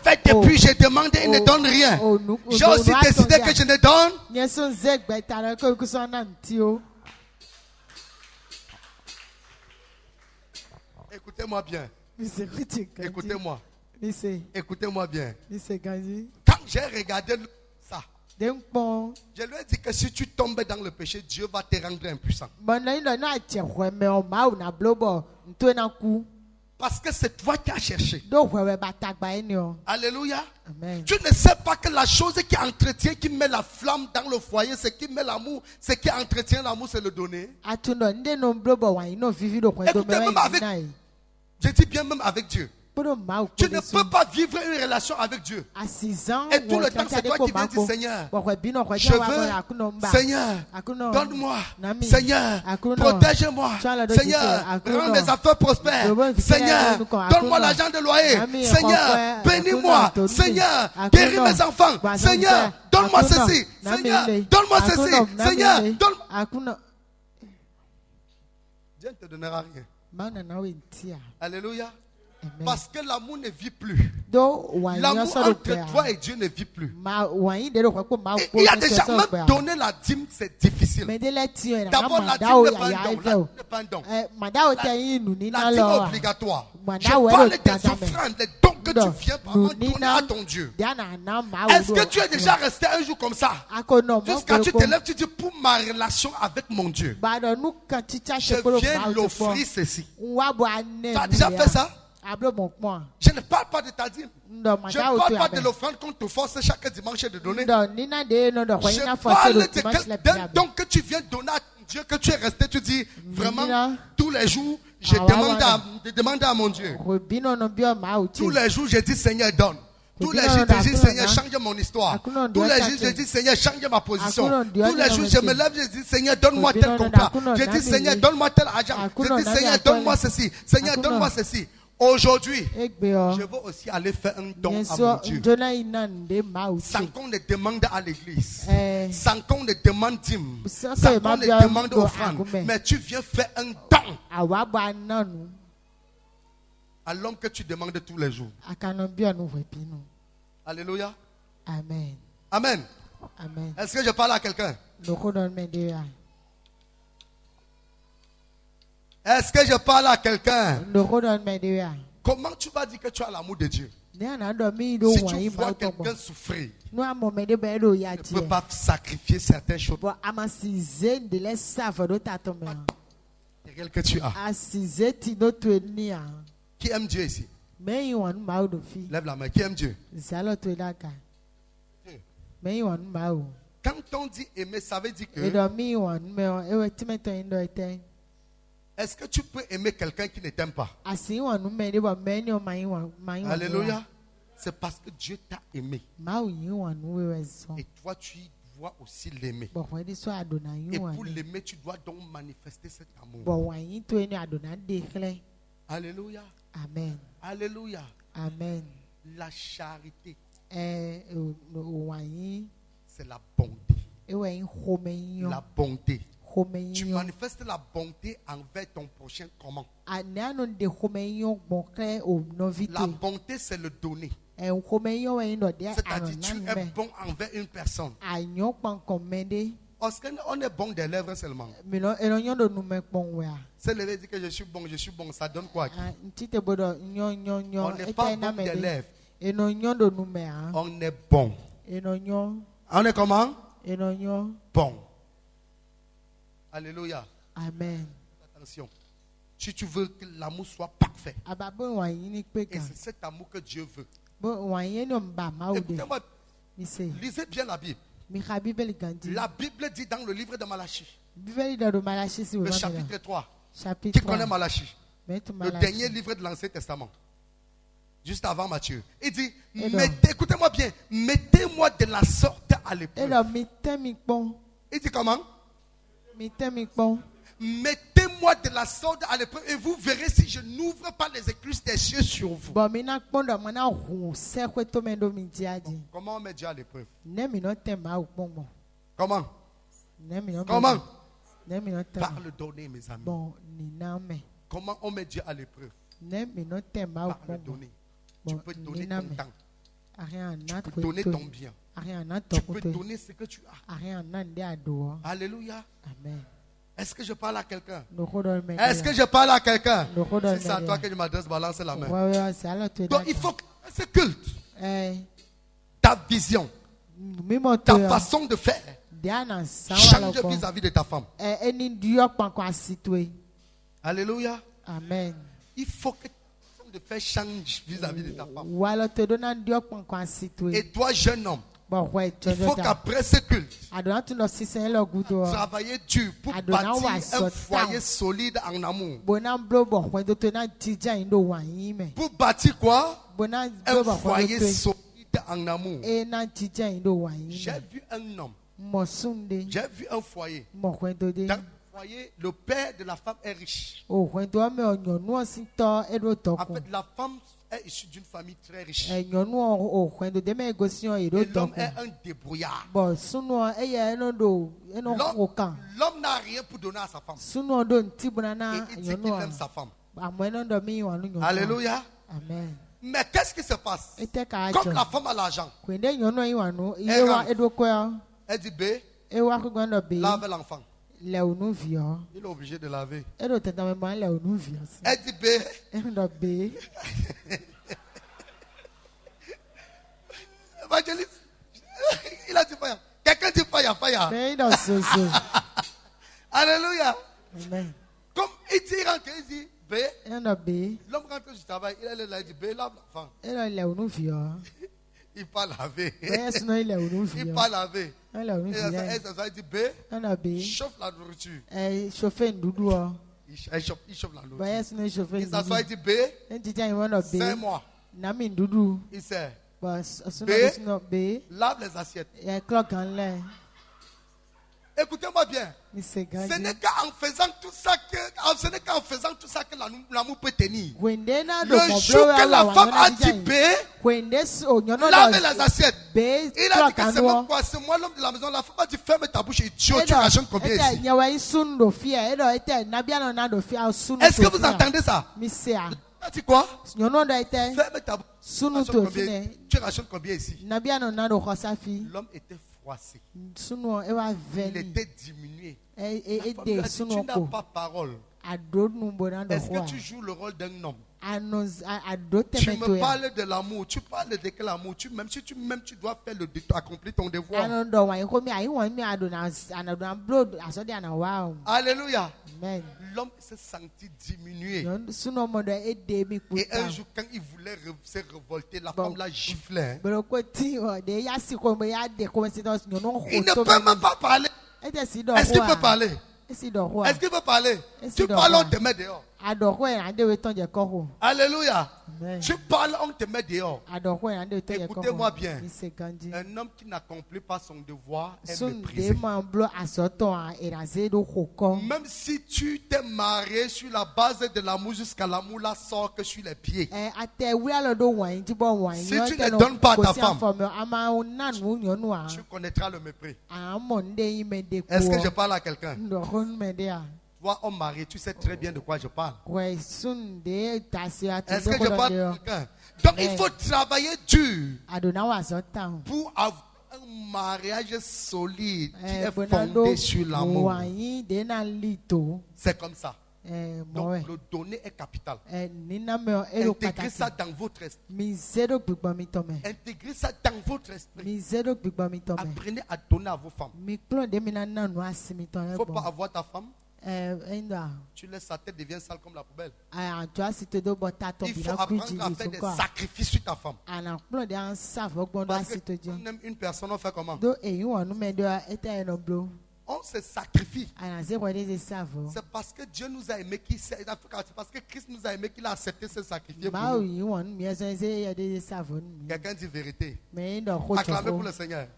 fait depuis j'ai demandé, il ne donne rien. J'ai aussi décidé que je ne donne. Écoutez-moi bien. Écoutez-moi. Écoutez-moi bien. Quand j'ai regardé ça, je lui ai dit que si tu tombes dans le péché, Dieu va te rendre impuissant. Parce que c'est toi qui as cherché. Alléluia. Amen. Tu ne sais pas que la chose qui entretient, qui met la flamme dans le foyer, ce qui met l'amour, ce qui entretient l'amour, c'est le donner. Écoutez, même avec, je dis bien même avec Dieu. Tu ne peux pas vivre une relation avec Dieu. Et tout le temps, c'est toi qui viens dire, Seigneur, je veux, Seigneur, donne-moi, Seigneur, protège-moi, Seigneur, rends mes affaires prospères, Seigneur, donne-moi l'argent de loyer, Seigneur, bénis-moi, Seigneur, guéris mes enfants, Seigneur, donne-moi ceci, Seigneur, donne-moi ceci, Seigneur, donne-moi. Dieu ne te donnera rien. Alléluia. Amen. Parce que l'amour ne vit plus. L'amour entre toi et Dieu ne vit plus. Et il y a déjà même donner la dîme, c'est difficile. D'abord, la dîme n'est pas un don. La dîme est obligatoire. Je parle des offrandes, des dons que tu viens par donner à ton Dieu. Est-ce que tu es déjà resté un jour comme ça? Jusqu'à tu te lèves, tu dis pour ma relation avec mon Dieu, je viens l'offrir ceci. Tu as déjà fait ça? Je ne parle pas de ta dîme. Je ne parle pas de l'offrande qu'on te force chaque dimanche de donner. Je parle d'un don que tu viens donner à Dieu, que tu es resté, tu dis vraiment tous les jours, je demande à mon Dieu. Tous les jours, je dis Seigneur, donne. Tous les jours, je dis Seigneur, change mon histoire. Tous les jours, je dis Seigneur, change ma position. Tous les jours, je me lève, je dis Seigneur, donne-moi tel contrat. Je dis Seigneur, donne-moi tel argent. Je dis Seigneur, donne-moi ceci. Seigneur, donne-moi ceci. Aujourd'hui, je veux aussi aller faire un don à mon Dieu. Sans qu'on ne demande à l'église. Sans qu'on ne demande dîme. Sans qu'on ne demande offrande. Mais tu viens faire un don à l'homme que tu demandes tous les jours. Alléluia. Amen. Amen. Amen. Est-ce que je parle à quelqu'un? Est-ce que je parle à quelqu'un? Comment tu vas dire que tu as l'amour de Dieu? Si tu vois quelqu'un souffrir, tu ne peux pas sacrifier certaines choses. Quel que tu as. Qui aime Dieu ici? Lève la main. Qui aime Dieu? Quand on dit aimer, ça veut dire que est-ce que tu peux aimer quelqu'un qui ne t'aime pas? Alléluia. C'est parce que Dieu t'a aimé. Et toi, tu dois aussi l'aimer. Et pour l'aimer, tu dois donc manifester cet amour. Alléluia. Amen. Alléluia. Amen. La charité, c'est la bonté. La bonté. Tu manifestes la bonté envers ton prochain comment? La bonté, c'est le donner. C'est-à-dire tu es bon envers une personne. Parce qu'on est bon des lèvres seulement. C'est le dire que je suis bon, ça donne quoi? On n'est pas bon des lèvres. On est bon. On est comment? Bon. Alléluia. Amen. Attention. Si tu veux que l'amour soit parfait, et c'est cet amour que Dieu veut. Écoutez-moi, Lisez bien la Bible. La Bible dit dans le livre de Malachie, le chapitre 3, qui connaît Malachie, le dernier livre de l'Ancien Testament, juste avant Matthieu. Il dit, écoutez-moi bien, mettez-moi de la sorte à l'épreuve. Il dit comment? Mettez-moi de la sorte à l'épreuve et vous verrez si je n'ouvre pas les écluses des cieux sur vous. Comment on met Dieu à l'épreuve? Comment? Comment? Par le donner, mes amis. Comment on met Dieu à l'épreuve? Par le donner. Tu peux donner ton temps. Tu peux donner ton bien. Tu peux donner ce que tu as. Alléluia. Amen. Est-ce que je parle à quelqu'un? Est-ce que je parle à quelqu'un? Si c'est à toi que je m'adresse, balance la main. Donc il faut que ce culte, ta vision, ta façon de faire, change vis-à-vis de ta femme. Alléluia. Amen. Il faut que ta façon de faire change vis-à-vis de ta femme. Et toi, jeune homme, il faut qu'après ce culte, travailler dur pour bâtir un foyer solide en amour. Pour bâtir quoi? Un foyer solide en amour. J'ai vu un homme. J'ai vu un foyer. Dans le foyer, le père de la femme est riche. En fait, la femme est issue d'une famille très riche. Et l'homme est un débrouillard. L'homme n'a rien pour donner à sa femme. Et il dit qu'il aime sa femme. Alléluia. Amen. Mais qu'est-ce qui se passe? Comme la femme a l'argent, elle dit B, lave l'enfant. Il est obligé de laver. Elle dit B. Évangéliste, il a dit fire. Quelqu'un dit fire, fire. Alléluia. Amen. Comme il dit, il rentre, il dit B. L'homme rentre du travail, il dit B, lave l'enfant. Il pas lavé. Il pas lavé. Il dit B. Chauffe la nourriture. Il chauffe la nourriture. Il s'assoit, il dit B. C'est moi. Il sert. B. Lave les assiettes. Écoutez-moi bien. Ce n'est qu'en faisant tout ça que l'amour peut tenir. Le jour que la femme a dit B, lave les assiettes. Il a dit que c'est moi quoi? C'est moi l'homme de la maison. La femme a dit ferme ta bouche et tu rajoutes combien ici? Est-ce que vous entendez ça? Tu as dit quoi? Ferme ta bouche. Tu rajoutes combien ici? L'homme était froissé. Il était diminué. Tu n'as pas parole. Est-ce que tu joues le rôle d'un homme? Tu me parles de l'amour. Tu parles de quel amour? Même si tu dois faire accomplir ton devoir. Alléluia. Amen. L'homme s'est senti diminué. Et un jour, quand il voulait se révolter, la femme l'a giflé. Il ne peut même pas parler. Est-ce qu'il peut parler? Est-ce qu'il peut parler? Tu parles, on te met dehors. Alléluia. Amen. Tu parles, on te met dehors. Écoutez-moi bien. Un homme qui n'accomplit pas son devoir est méprisé. Même si tu t'es marié sur la base de l'amour jusqu'à l'amour là sort que sur les pieds. Si tu ne donnes pas à ta femme, tu connaîtras le mépris. Est-ce que je parle à quelqu'un? Toi, homme marié, tu sais très bien de quoi je parle. Est-ce que je parle à quelqu'un? Donc, il faut travailler dur pour avoir un mariage solide qui est fondé sur l'amour. C'est comme ça. Donc, le donner est capital. Intégrez ça dans votre esprit. Intégrez ça dans votre esprit. Apprenez à donner à vos femmes. Il ne faut pas avoir ta femme. Tu laisses sa tête devient sale comme la poubelle. Il faut apprendre à faire des sacrifices sur ta femme. On aime une personne, on fait comment? On se sacrifie. C'est parce que Dieu nous a aimé c'est parce que Christ nous a aimé qu'il a accepté ce sacrifice pour nous. Quelqu'un dit vérité. Acclamez pour le Seigneur.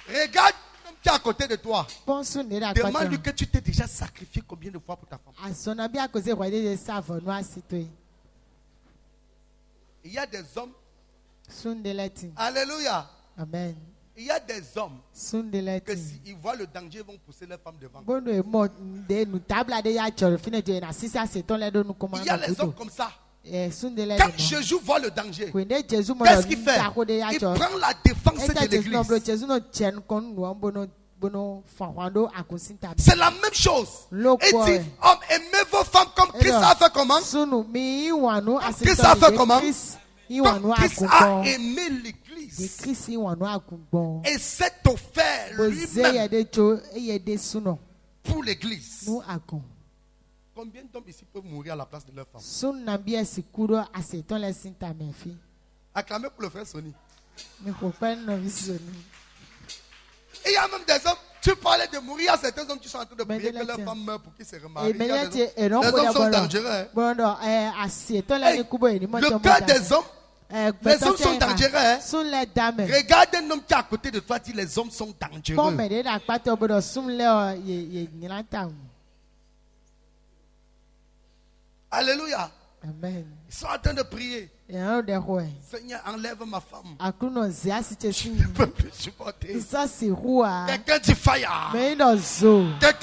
Regarde l'homme qui est à côté de toi. Demande-lui que tu t'es déjà sacrifié combien de fois pour ta femme. Il y a des hommes. Alléluia. Amen. Il y a des hommes que s'ils voient le danger, ils vont pousser leur femme devant. Il y a les hommes comme ça. Quand Jésus voit le danger, qu'est-ce qu'il fait? Il prend la défense de l'église. C'est la même chose. Il dit, hommes, aimez vos femmes comme Christ a fait comment? Christ a fait comment? Comme Christ a aimé l'église. Et s'est offert lui-même pour l'église. Combien d'hommes ici peuvent mourir à la place de leur femme? Acclamez pour le frère Sonny. Il y a même des hommes, tu parlais de mourir, il y a certains hommes qui sont en train de prier que leur femme meure pour qu'ils se remarient. Les hommes sont dangereux. Le cœur des hommes, les hommes sont dangereux. Regarde un homme qui est à côté de toi, dit les hommes sont dangereux. Alléluia. Amen. Ils sont en train de prier. Seigneur, enlève ma femme. Je ne peux plus supporter. Quelqu'un dit fire. Quelqu'un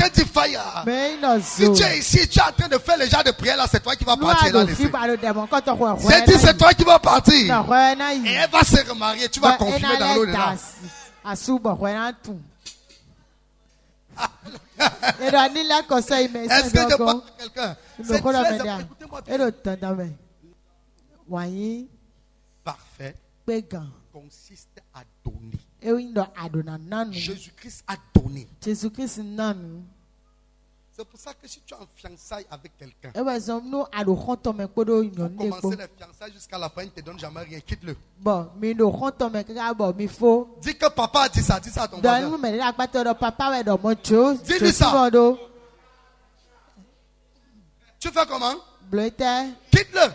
dit fire. Si tu es ici, tu es en train de faire le genre de prière là, c'est toi qui vas partir là. J'ai dit c'est toi qui vas partir. Et elle va se remarier. Tu vas confirmer dans l'eau de là. Est-ce que je parle à quelqu'un? C'est très parfait consiste à donner. Jésus-Christ a donné. C'est pour ça que si tu es en fiançailles avec quelqu'un, pour commencer les fiançailles jusqu'à la fin, il ne te donne jamais rien, quitte-le. Dis que papa a dit ça à ton voisin. Dis-lui ça. Tu fais comment? Quitte-le.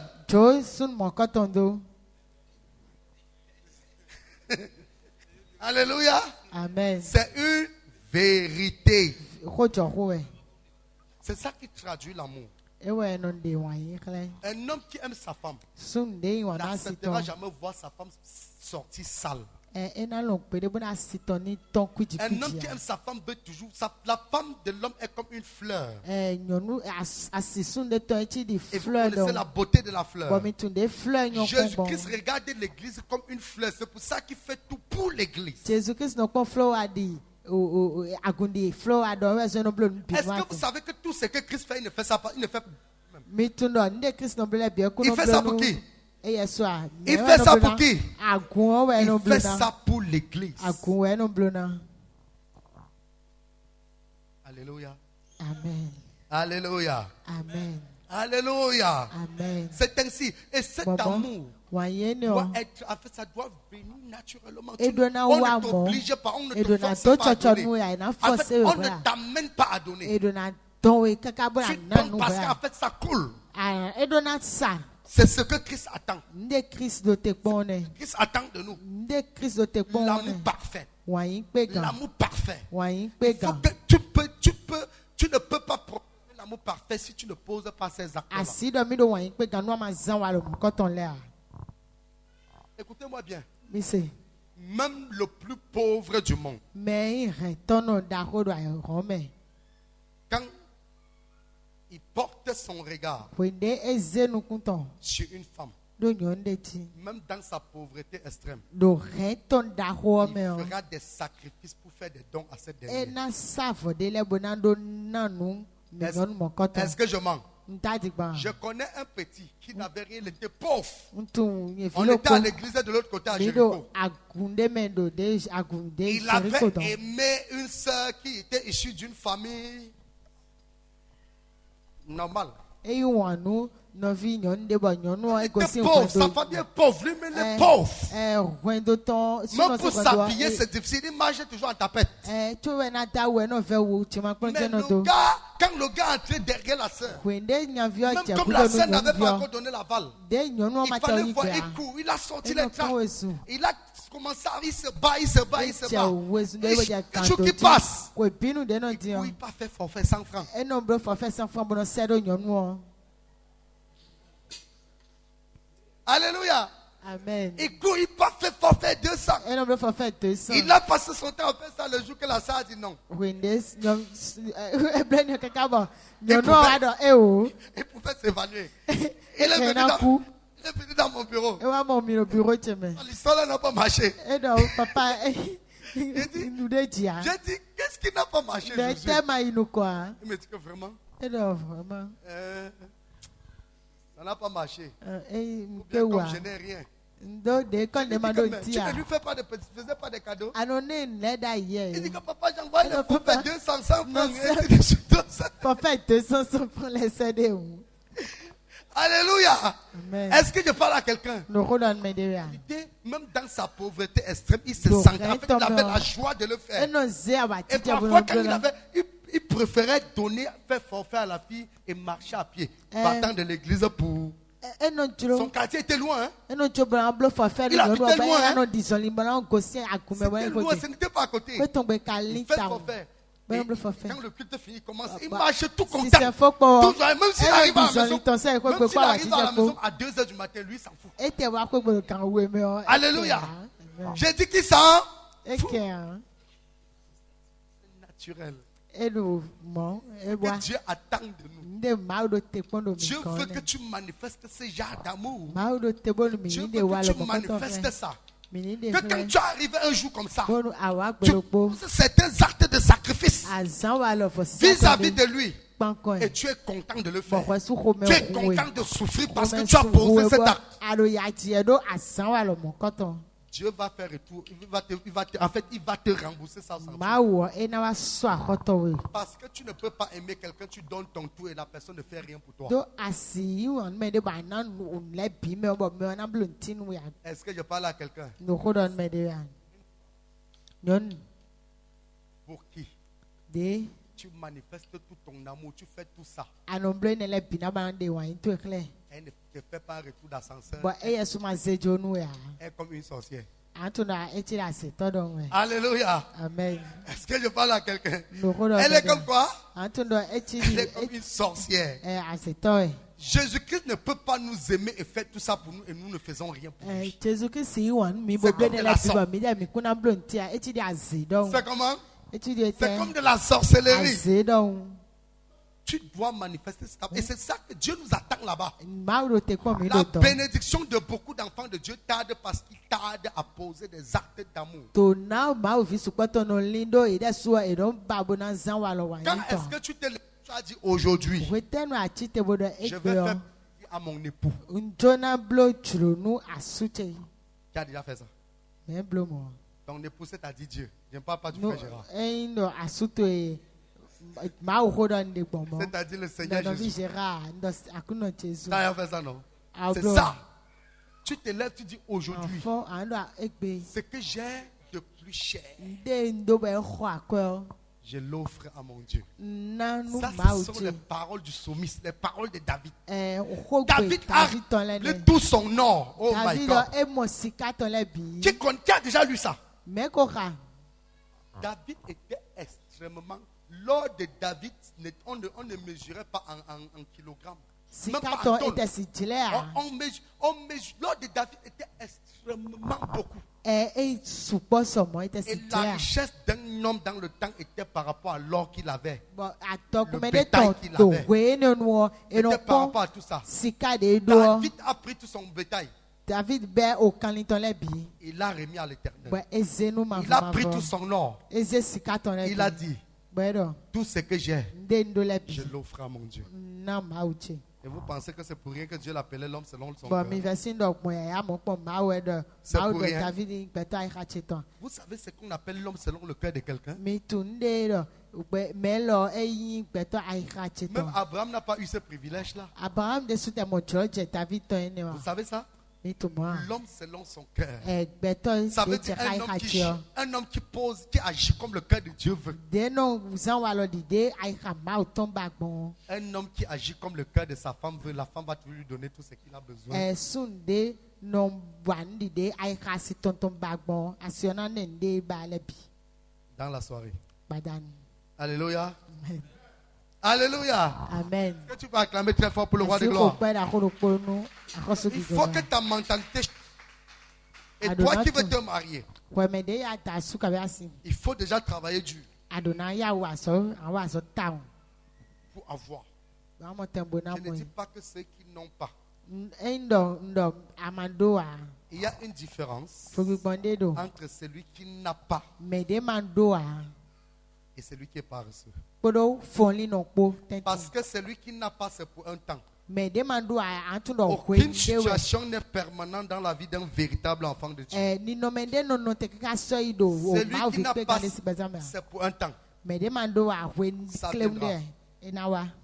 Alléluia. Amen. C'est une vérité. C'est ça qui traduit l'amour. Un homme qui aime sa femme n'acceptera jamais voir sa femme sortir sale. Un homme qui aime sa femme veut toujours. La femme de l'homme est comme une fleur. Et vous connaissez la beauté de la fleur. Jésus-Christ regarde l'église comme une fleur. C'est pour ça qu'il fait tout pour l'église. Est-ce que vous savez que tout ce que Christ fait, il ne fait ça pas. Il ne fait Il fait ça pour qui? Il fait ça pour qui? Il fait ça pour l'église. Alléluia. Amen. Alléluia. Amen. Alléluia. Amen. C'est ainsi. Et cet amour doit être, en fait, ça doit venir naturellement. On ne t'oblige pas, on ne te force pas à donner. En fait, on ne t'amène pas à donner. Tu donnes parce qu'en fait, ça coule. C'est ce que Christ attend. Christ attend de nous l'amour parfait. L'amour parfait. Il faut que tu ne peux pas proclamer l'amour parfait si tu ne poses pas ces actes-là. Écoutez-moi bien. Même le plus pauvre du monde, quand il porte son regard sur une femme, même dans sa pauvreté extrême, il fera des sacrifices pour faire des dons à cette dernière. Est-ce que je mens? Je connais un petit qui n'avait rien, il était pauvre. On était à l'église de l'autre côté à Jéricho. Il avait aimé une sœur qui était issue d'une famille normale. Il était pauvre, sa famille est pauvre, lui-même est pauvre. Même pour s'habiller, c'est difficile. Il marche toujours en tapette. Mais le gars, quand le gars entrait derrière la sœur, même comme la sœur n'avait pas encore donné l'aval, il fallait voir, il court, il a sorti les trappes. Il a commencé à, il se bat. Quelque chose qui passe. Il ne pas fait forfait 100 francs. Alléluia. Amen. Il court, il pas fait forfait 200. Il a passé son temps à faire ça le jour que la sœur a dit non. Il pouvait s'évaluer. Il est venu dans mon bureau. L'histoire là n'a pas marché. J'ai dit, qu'est-ce qui n'a pas marché? Il me dit que vraiment. Ça n'a pas marché. Ou bien comme je n'ai rien. Tu ne lui faisais pas de cadeaux. Il dit que papa, j'envoie le prophète 200 francs. Alléluia. Est-ce que je parle à quelqu'un? Même dans sa pauvreté extrême, il se sentait. En fait, il avait la joie de le faire. Et parfois, quand il préférait donner, faire forfait à la fille et marcher à pied, partant de l'église pour... Son quartier était loin. Il habitait loin. C'était loin, ce n'était pas à côté. Il fait forfait. Quand le culte finit, il commence. Il marche tout content. Même s'il arrive à la maison, à 2h du matin, lui s'en fout. Alléluia. J'ai dit qu'il s'en fout. C'est naturel. Que Dieu attend de nous. Dieu veut que tu manifestes ce genre d'amour. Dieu veut que tu manifestes ça. Que quand tu arrives un jour comme ça, tu poses certains actes de sacrifice vis-à-vis de lui. Et tu es content de le faire. Tu es content de souffrir parce que tu as posé cet acte. Dieu va faire retour. Il va te rembourser ça. Parce que tu ne peux pas aimer quelqu'un, tu donnes ton tout et la personne ne fait rien pour toi. Est-ce que je parle à quelqu'un? Pour qui? Tu manifestes tout ton amour, tu fais tout ça. Elle ne te fait pas un retour d'ascenseur. Elle est comme une sorcière. Alléluia. Amen. Est-ce que je parle à quelqu'un? Elle est comme quoi? Elle est comme une sorcière. Jésus-Christ ne peut pas nous aimer et faire tout ça pour nous et nous ne faisons rien pour lui. C'est comment? C'est comme de la sorcellerie. Tu dois manifester ça. Et c'est ça que Dieu nous attend là-bas. La bénédiction de beaucoup d'enfants de Dieu tarde parce qu'ils tardent à poser des actes d'amour. Quand est-ce que tu as dit aujourd'hui, je vais faire à mon époux? Tu as déjà fait ça? Ton époux t'a dit Dieu. Je ne parle pas du frère Gérard. C'est-à-dire le Seigneur Jésus. T'as fait ça, non? C'est ça. Tu te lèves, tu dis aujourd'hui, ce que j'ai de plus cher, je l'offre à mon Dieu. Ça, ce sont les paroles du psalmiste, les paroles de David. David a lu tout son or. Oh my God. Qui a déjà lu ça? David était extrêmement... L'or de David, on ne mesurait pas en kilogrammes. Même pas en tonnes. L'or de David était extrêmement beaucoup. Et la richesse d'un homme dans le temps était par rapport à l'or qu'il avait. Le bétail qu'il avait. Était par rapport à tout ça. David a pris tout son bétail. Il l'a remis à l'Éternel. Il a pris tout son or. Il a dit, Tout ce que j'ai, je l'offre à mon Dieu. Et vous pensez que c'est pour rien que Dieu l'appelait l'homme selon son cœur? C'est pour rien. Vous savez ce qu'on appelle l'homme selon le cœur de quelqu'un? Même Abraham n'a pas eu ce privilège-là. Vous savez ça? L'homme selon son cœur. Ça veut dire un homme qui agit comme le cœur de Dieu veut. Un homme qui agit comme le cœur de sa femme veut. La femme va toujours lui donner tout ce qu'il a besoin. Dans la soirée. Alléluia. Alléluia. Amen. Est-ce que tu vas acclamer très fort pour le roi de gloire? Il faut que ta mentalité. Et toi qui veux te marier, il faut déjà travailler dur pour avoir. Je ne dis pas que ceux qui n'ont pas. Il y a une différence entre celui qui n'a pas et celui qui est paresseux. Parce que celui qui n'a pas, c'est pour un temps. Aucune situation n'est permanente dans la vie d'un véritable enfant de Dieu. Celui qui n'a pas, c'est pour un temps. Ça viendra.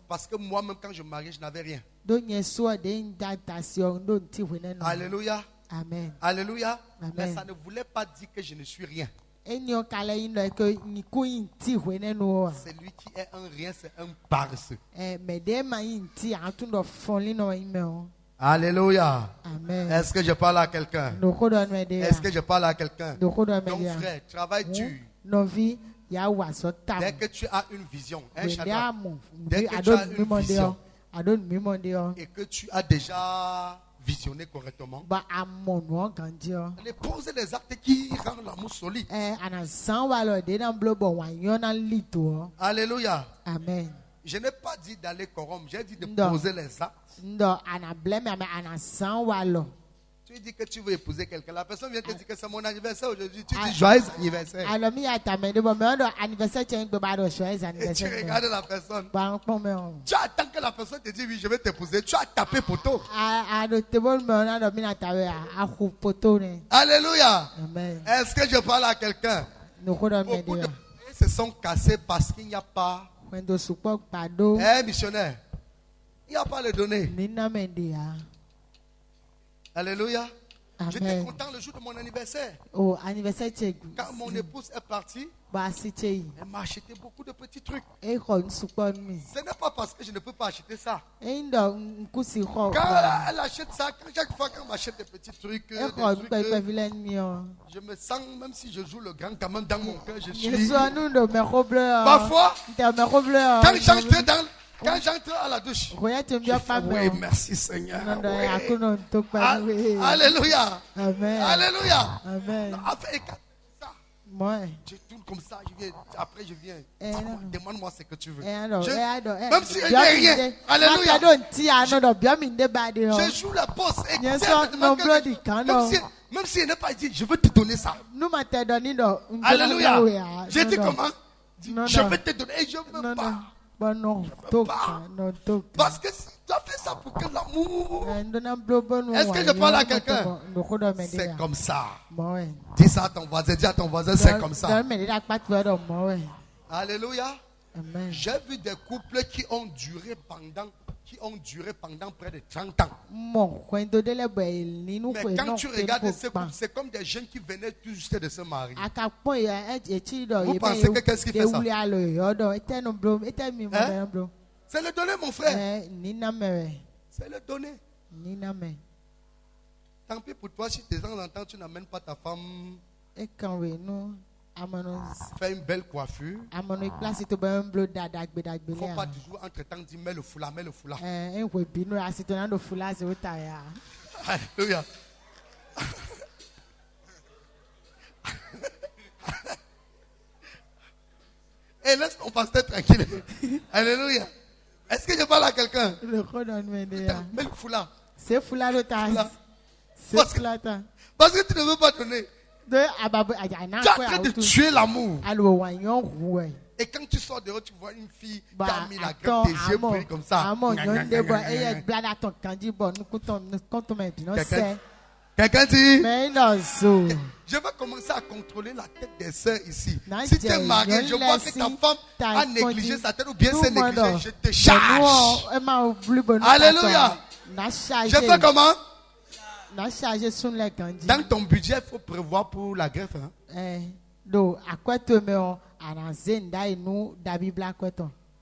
Parce que moi-même, quand je me mariais, je n'avais rien. Alléluia. Amen. Alléluia. Amen. Mais ça ne voulait pas dire que je ne suis rien. Celui qui est un rien, c'est un paresseux. Alléluia. Amen. Est-ce que je parle à quelqu'un? Est-ce que je parle à quelqu'un? Donc frère, travaille dur. Dès que tu as une vision, dès que tu as une vision et que tu as déjà visionné correctement, allez poser des actes qui rendent l'amour solide. Alléluia. Amen. Je n'ai pas dit d'aller corrompre, j'ai dit de poser les actes. Tu dis que tu veux épouser quelqu'un, la personne vient te dire que c'est mon anniversaire aujourd'hui, tu dis joyeux anniversaire. Et tu regardes la personne. Tu attends que la personne te dise oui, je vais t'épouser. Tu as tapé poteau. Alléluia. Est-ce que je parle à quelqu'un? Beaucoup de foyers se sont cassés parce qu'il n'y a pas. Missionnaire, il n'y a pas les données. Alléluia. J'étais content le jour de mon anniversaire. Quand mon épouse est partie, elle m'a acheté beaucoup de petits trucs. Ce n'est pas parce que je ne peux pas acheter ça. Quand elle achète ça, chaque fois qu'elle m'achète des petits trucs, je me sens, même si je joue le grand, quand même dans mon cœur, je suis. Parfois, quand j'entre à la douche, oui, merci Seigneur. Oui. Alléluia. Amen. Alléluia. Amen. Je tourne comme ça, après je viens. Demande-moi ce que tu veux. Même si il n'y a rien. Alléluia. Je joue la poste. Même si elle n'est pas dit, je veux te donner ça. Alléluia. J'ai dit comment? Je vais te donner et je ne veux pas. Parce que tu as fait ça pour que l'amour. Est-ce que je parle à quelqu'un? C'est comme ça. Dis ça à ton voisin. Dis à ton voisin, c'est comme ça. Alléluia. J'ai vu des couples qui ont duré pendant près de 30 ans. Mais quand tu regardes ces couples, c'est comme des jeunes qui venaient tout juste de se marier. Vous pensez que qu'est-ce qui fait ça? C'est le donner, mon frère. C'est le donner. Tant pis pour toi si de temps en temps tu n'amènes pas ta femme. Fais une belle coiffure. Il ne faut pas toujours entre-temps dire mets le foulard, mets le foulard. Alléluia. Et laisse ton pasteur tranquille. Alléluia. Est-ce que je parle à quelqu'un? Mets le foulard. C'est foulard. Parce que tu ne veux pas donner. Tu es en train de tuer l'amour. Et quand tu sors dehors, tu vois une fille qui a mis la crème, tes yeux brillent comme ça. Quelqu'un dit, je vais commencer à contrôler la tête des sœurs ici. Si tu es marié, je vois que ta femme a négligé sa tête ou bien s'est négligée, je te charge. Alléluia. Je fais comment? Dans ton budget, il faut prévoir pour la greffe.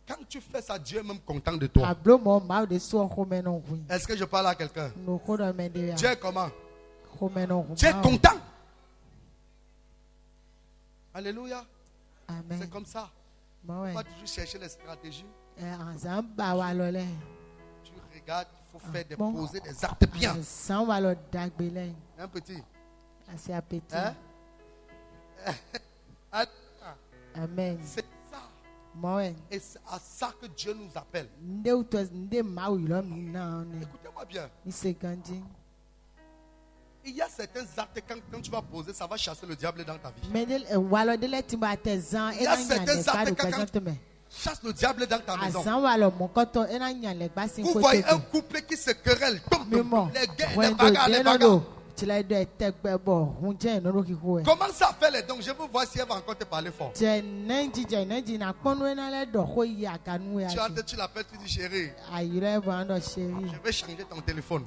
Quand tu fais ça, Dieu est même content de toi. Est-ce que je parle à quelqu'un? Dieu est comment? Tu es content. Alléluia. C'est comme ça. Tu vas toujours chercher les stratégies. Tu regardes, il faut faire poser des actes bien. Un petit. Hein? Amen. C'est ça. Et c'est à ça que Dieu nous appelle. Écoutez-moi bien. Il y a certains actes quand tu vas poser, ça va chasser le diable dans ta vie. Il y a certains actes quand tu chasses le diable dans ta maison. Vous voyez un couple qui se querelle, les guerres, les bagarres. Commence à faire les dons. Je veux voir si elle va encore te parler fort. Tu l'appelles, tu dis chérie. Je vais changer ton téléphone.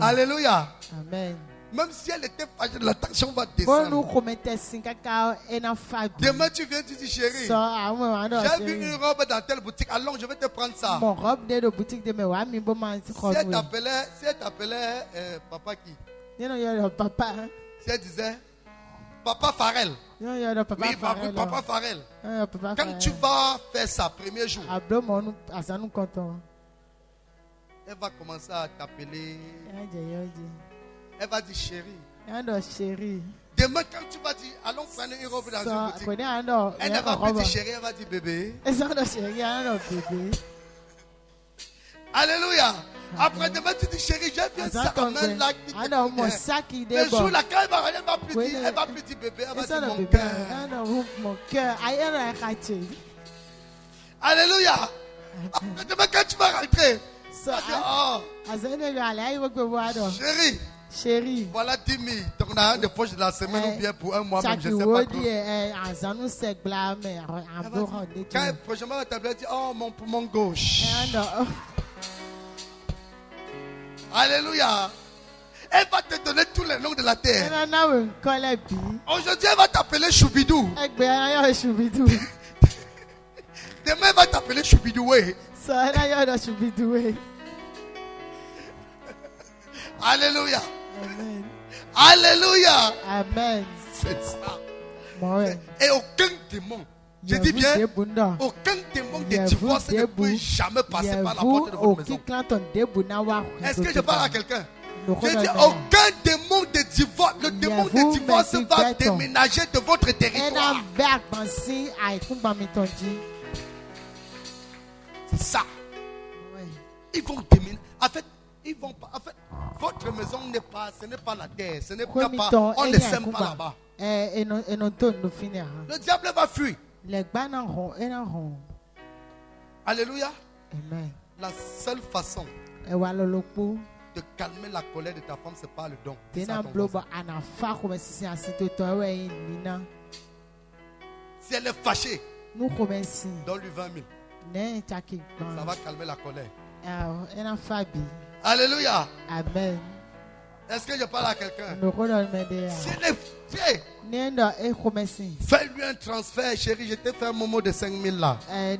Alléluia. Amen. Même si elle était fâchée, la tension va descendre. Demain tu viens, tu dis chérie, j'ai vu une robe dans telle boutique, allons, je vais te prendre ça. Si elle t'appelait papa qui? Si elle disait Papa Farrell. Oui, Papa Farrell. Quand tu vas faire ça, premier jour, elle va commencer à t'appeler. Elle va dire chérie. Demain, quand tu vas dire, allons prendre une robe dans une boutique, elle ne va plus dire chérie, elle va dire bébé. Alléluia. Après demain, tu dis chérie, j'ai vu un sac en main là. Le jour là, quand elle va plus dire, elle va plus dire bébé, elle va dire mon cœur. Alléluia. Après demain, quand tu vas rentrer, chérie, voilà 10 000. Donc, on a un de poche de la semaine ou bien pour un mois, même, je ne sais pas trop. Quand prochainement, elle t'appelle, elle dit, oh, mon poumon gauche. Alléluia. Elle va te donner tous les noms de la terre. Aujourd'hui, elle va t'appeler Choubidou. Demain, elle va t'appeler Choubidoué. Alléluia. Amen. Alléluia. Amen. C'est ça. Et aucun démon, je dis bien, aucun démon de divorce ne peut jamais passer par la porte de votre maison. Est-ce que je parle à quelqu'un? Je dis aucun démon de divorce, le démon de divorce va déménager de votre territoire. C'est ça. Ils vont déménager. En fait, votre maison n'est pas, ce n'est pas la terre, ce n'est pas, on ne sème pas là-bas. Le diable va fuir. Alléluia. Amen. La seule façon de calmer la colère de ta femme, c'est pas le don. Si elle est fâchée, donne-lui 20 000. Ça va calmer la colère. Alléluia. Amen. Est-ce que je parle à quelqu'un? S'il est fait, fais-lui un transfert, chérie. Je t'ai fait un moment de 5 000 là. Elle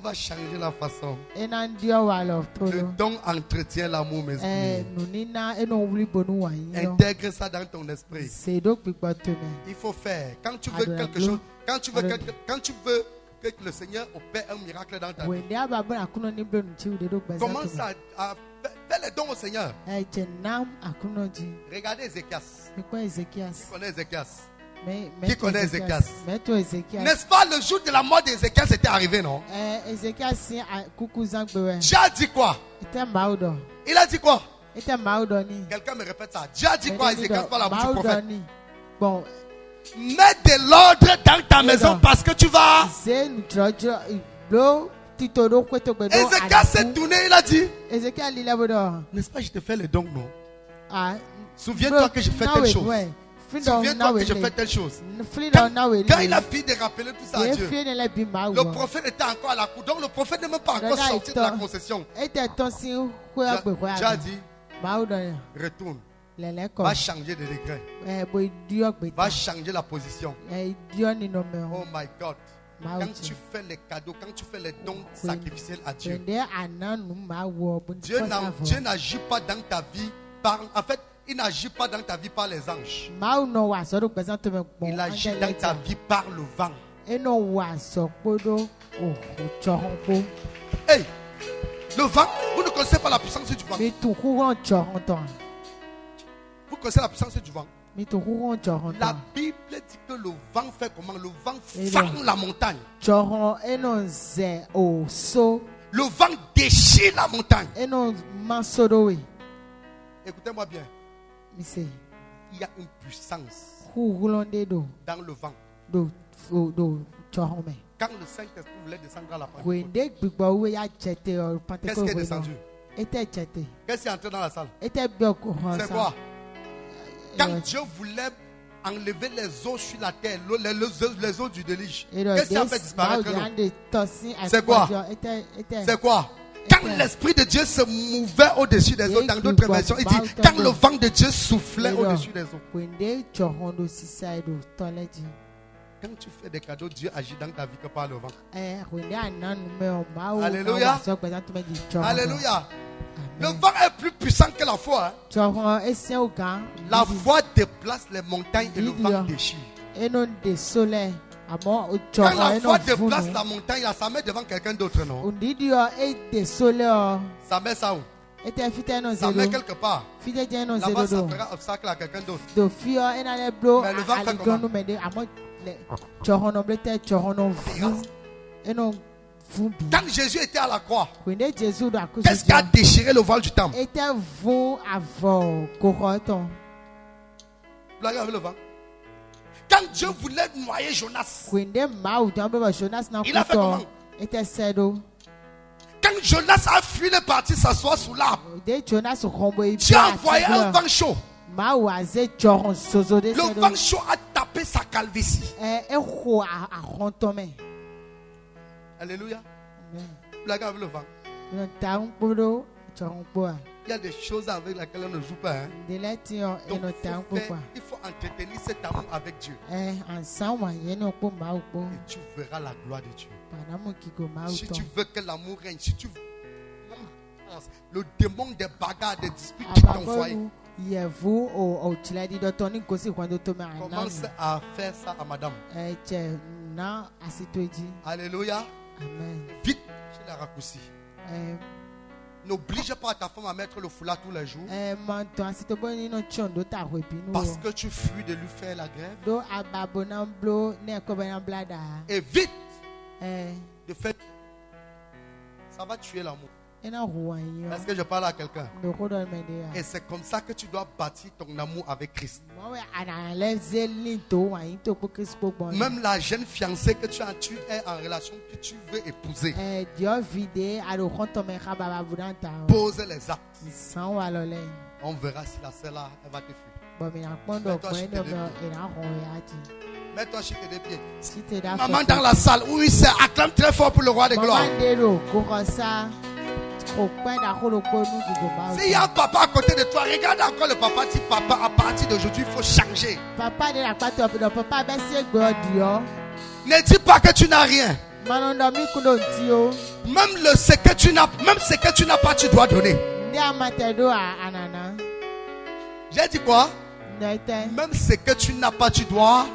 va changer la façon. Le don entretient l'amour, mes amis. Intègre ça dans ton esprit. Il faut faire. Quand tu veux quelque chose, quand tu veux que le Seigneur opère un miracle dans ta vie, commence à faire les dons au Seigneur. Regardez Ézéchias. Qui connaît Ézéchias? Qui connaît Ézéchias? N'est-ce pas le jour de la mort d'Ézéchias était arrivé, non? Dieu a dit quoi? Il a dit quoi? Quelqu'un me répète ça. Dieu a dit quoi à Ézéchias par la bouche du prophète? Mets de l'ordre dans ta maison parce que tu vas. Ézéchiel s'est tourné, il a dit. N'est-ce pas, je te fais les dons, non? Souviens-toi que je fais telle chose. Souviens-toi que je fais telle chose. Quand il a fini de rappeler tout ça à Dieu, le prophète était encore à la cour. Donc le prophète n'est même pas encore sorti de la concession. J'ai dit, retourne. Va changer de degré. Va changer la position. Oh my God. Quand tu fais les cadeaux, quand tu fais les dons sacrificiels à Dieu, Dieu n'agit pas dans ta vie par... En fait, il n'agit pas dans ta vie par les anges. Il agit dans ta vie par le vent. Hey, le vent, vous ne connaissez pas la puissance du vent. Vous connaissez la puissance du vent. La Bible dit que le vent fait comment? Le vent fend la montagne. Le vent déchire la montagne. Écoutez-moi bien. Il y a une puissance dans le vent. Quand le Saint-Esprit voulait descendre à la Pentecôte, qu'est-ce qui est descendu? Qu'est-ce qui est entré dans la salle? C'est quoi? Quand Dieu voulait enlever les eaux sur la terre, les eaux du déluge, qu'est-ce qui a fait disparaître l'eau? C'est quoi? C'est quoi? Quand l'Esprit de Dieu se mouvait au-dessus des eaux, dans d'autres versions, il dit quand le vent de Dieu soufflait au-dessus des eaux. Quand tu fais des cadeaux, Dieu agit dans ta vie que par le vent. Alléluia. Alléluia. Le vent est plus puissant que la foi. La foi déplace les montagnes et le vent déchire. Quand la foi déplace la montagne, ça met devant quelqu'un d'autre, non? Ça met ça où? Ça met quelque part. Là-bas, ça fera obstacle à quelqu'un d'autre. Mais le vent fait comment? Quand Jésus était à la croix, qu'est-ce qui a déchiré le voile du temple? Blague avec le vent. Quand Dieu voulait noyer Jonas, il a fait comment? Quand Jonas a fui, il est parti s'asseoir sous l'arbre. Dieu a envoyé un vent chaud. Le vent chaud a tapé sa calvitie. Alléluia. Blague avec le vent. Il y a des choses avec lesquelles on ne joue pas. Donc, il faut entretenir cet amour avec Dieu. Et tu verras la gloire de Dieu. Si tu veux que l'amour règne, si tu veux le démon des bagarres, des disputes qui t'envoient, commence à faire ça à madame. Alléluia. Amen. Vite, je l'ai raccourci. N'oblige pas ta femme à mettre le foulard tous les jours. Parce que tu fuis de lui faire la grève. Et vite de faire. Ça va tuer l'amour. Est-ce que je parle à quelqu'un? Et c'est comme ça que tu dois bâtir ton amour avec Christ. Même la jeune fiancée que tu es en relation, que tu veux épouser, pose les actes. On verra si la sœur là, elle va te fuir. Mets-toi sur tes pieds. Maman dans la salle, oui, c'est acclame très fort pour le roi de gloire. S'il y a un papa à côté de toi, regarde encore le papa. Dit papa, à partir d'aujourd'hui, il faut changer. Ne dis pas que tu n'as rien. Même ce que tu n'as pas, tu dois donner. J'ai dit quoi? Même ce que tu n'as pas, tu dois.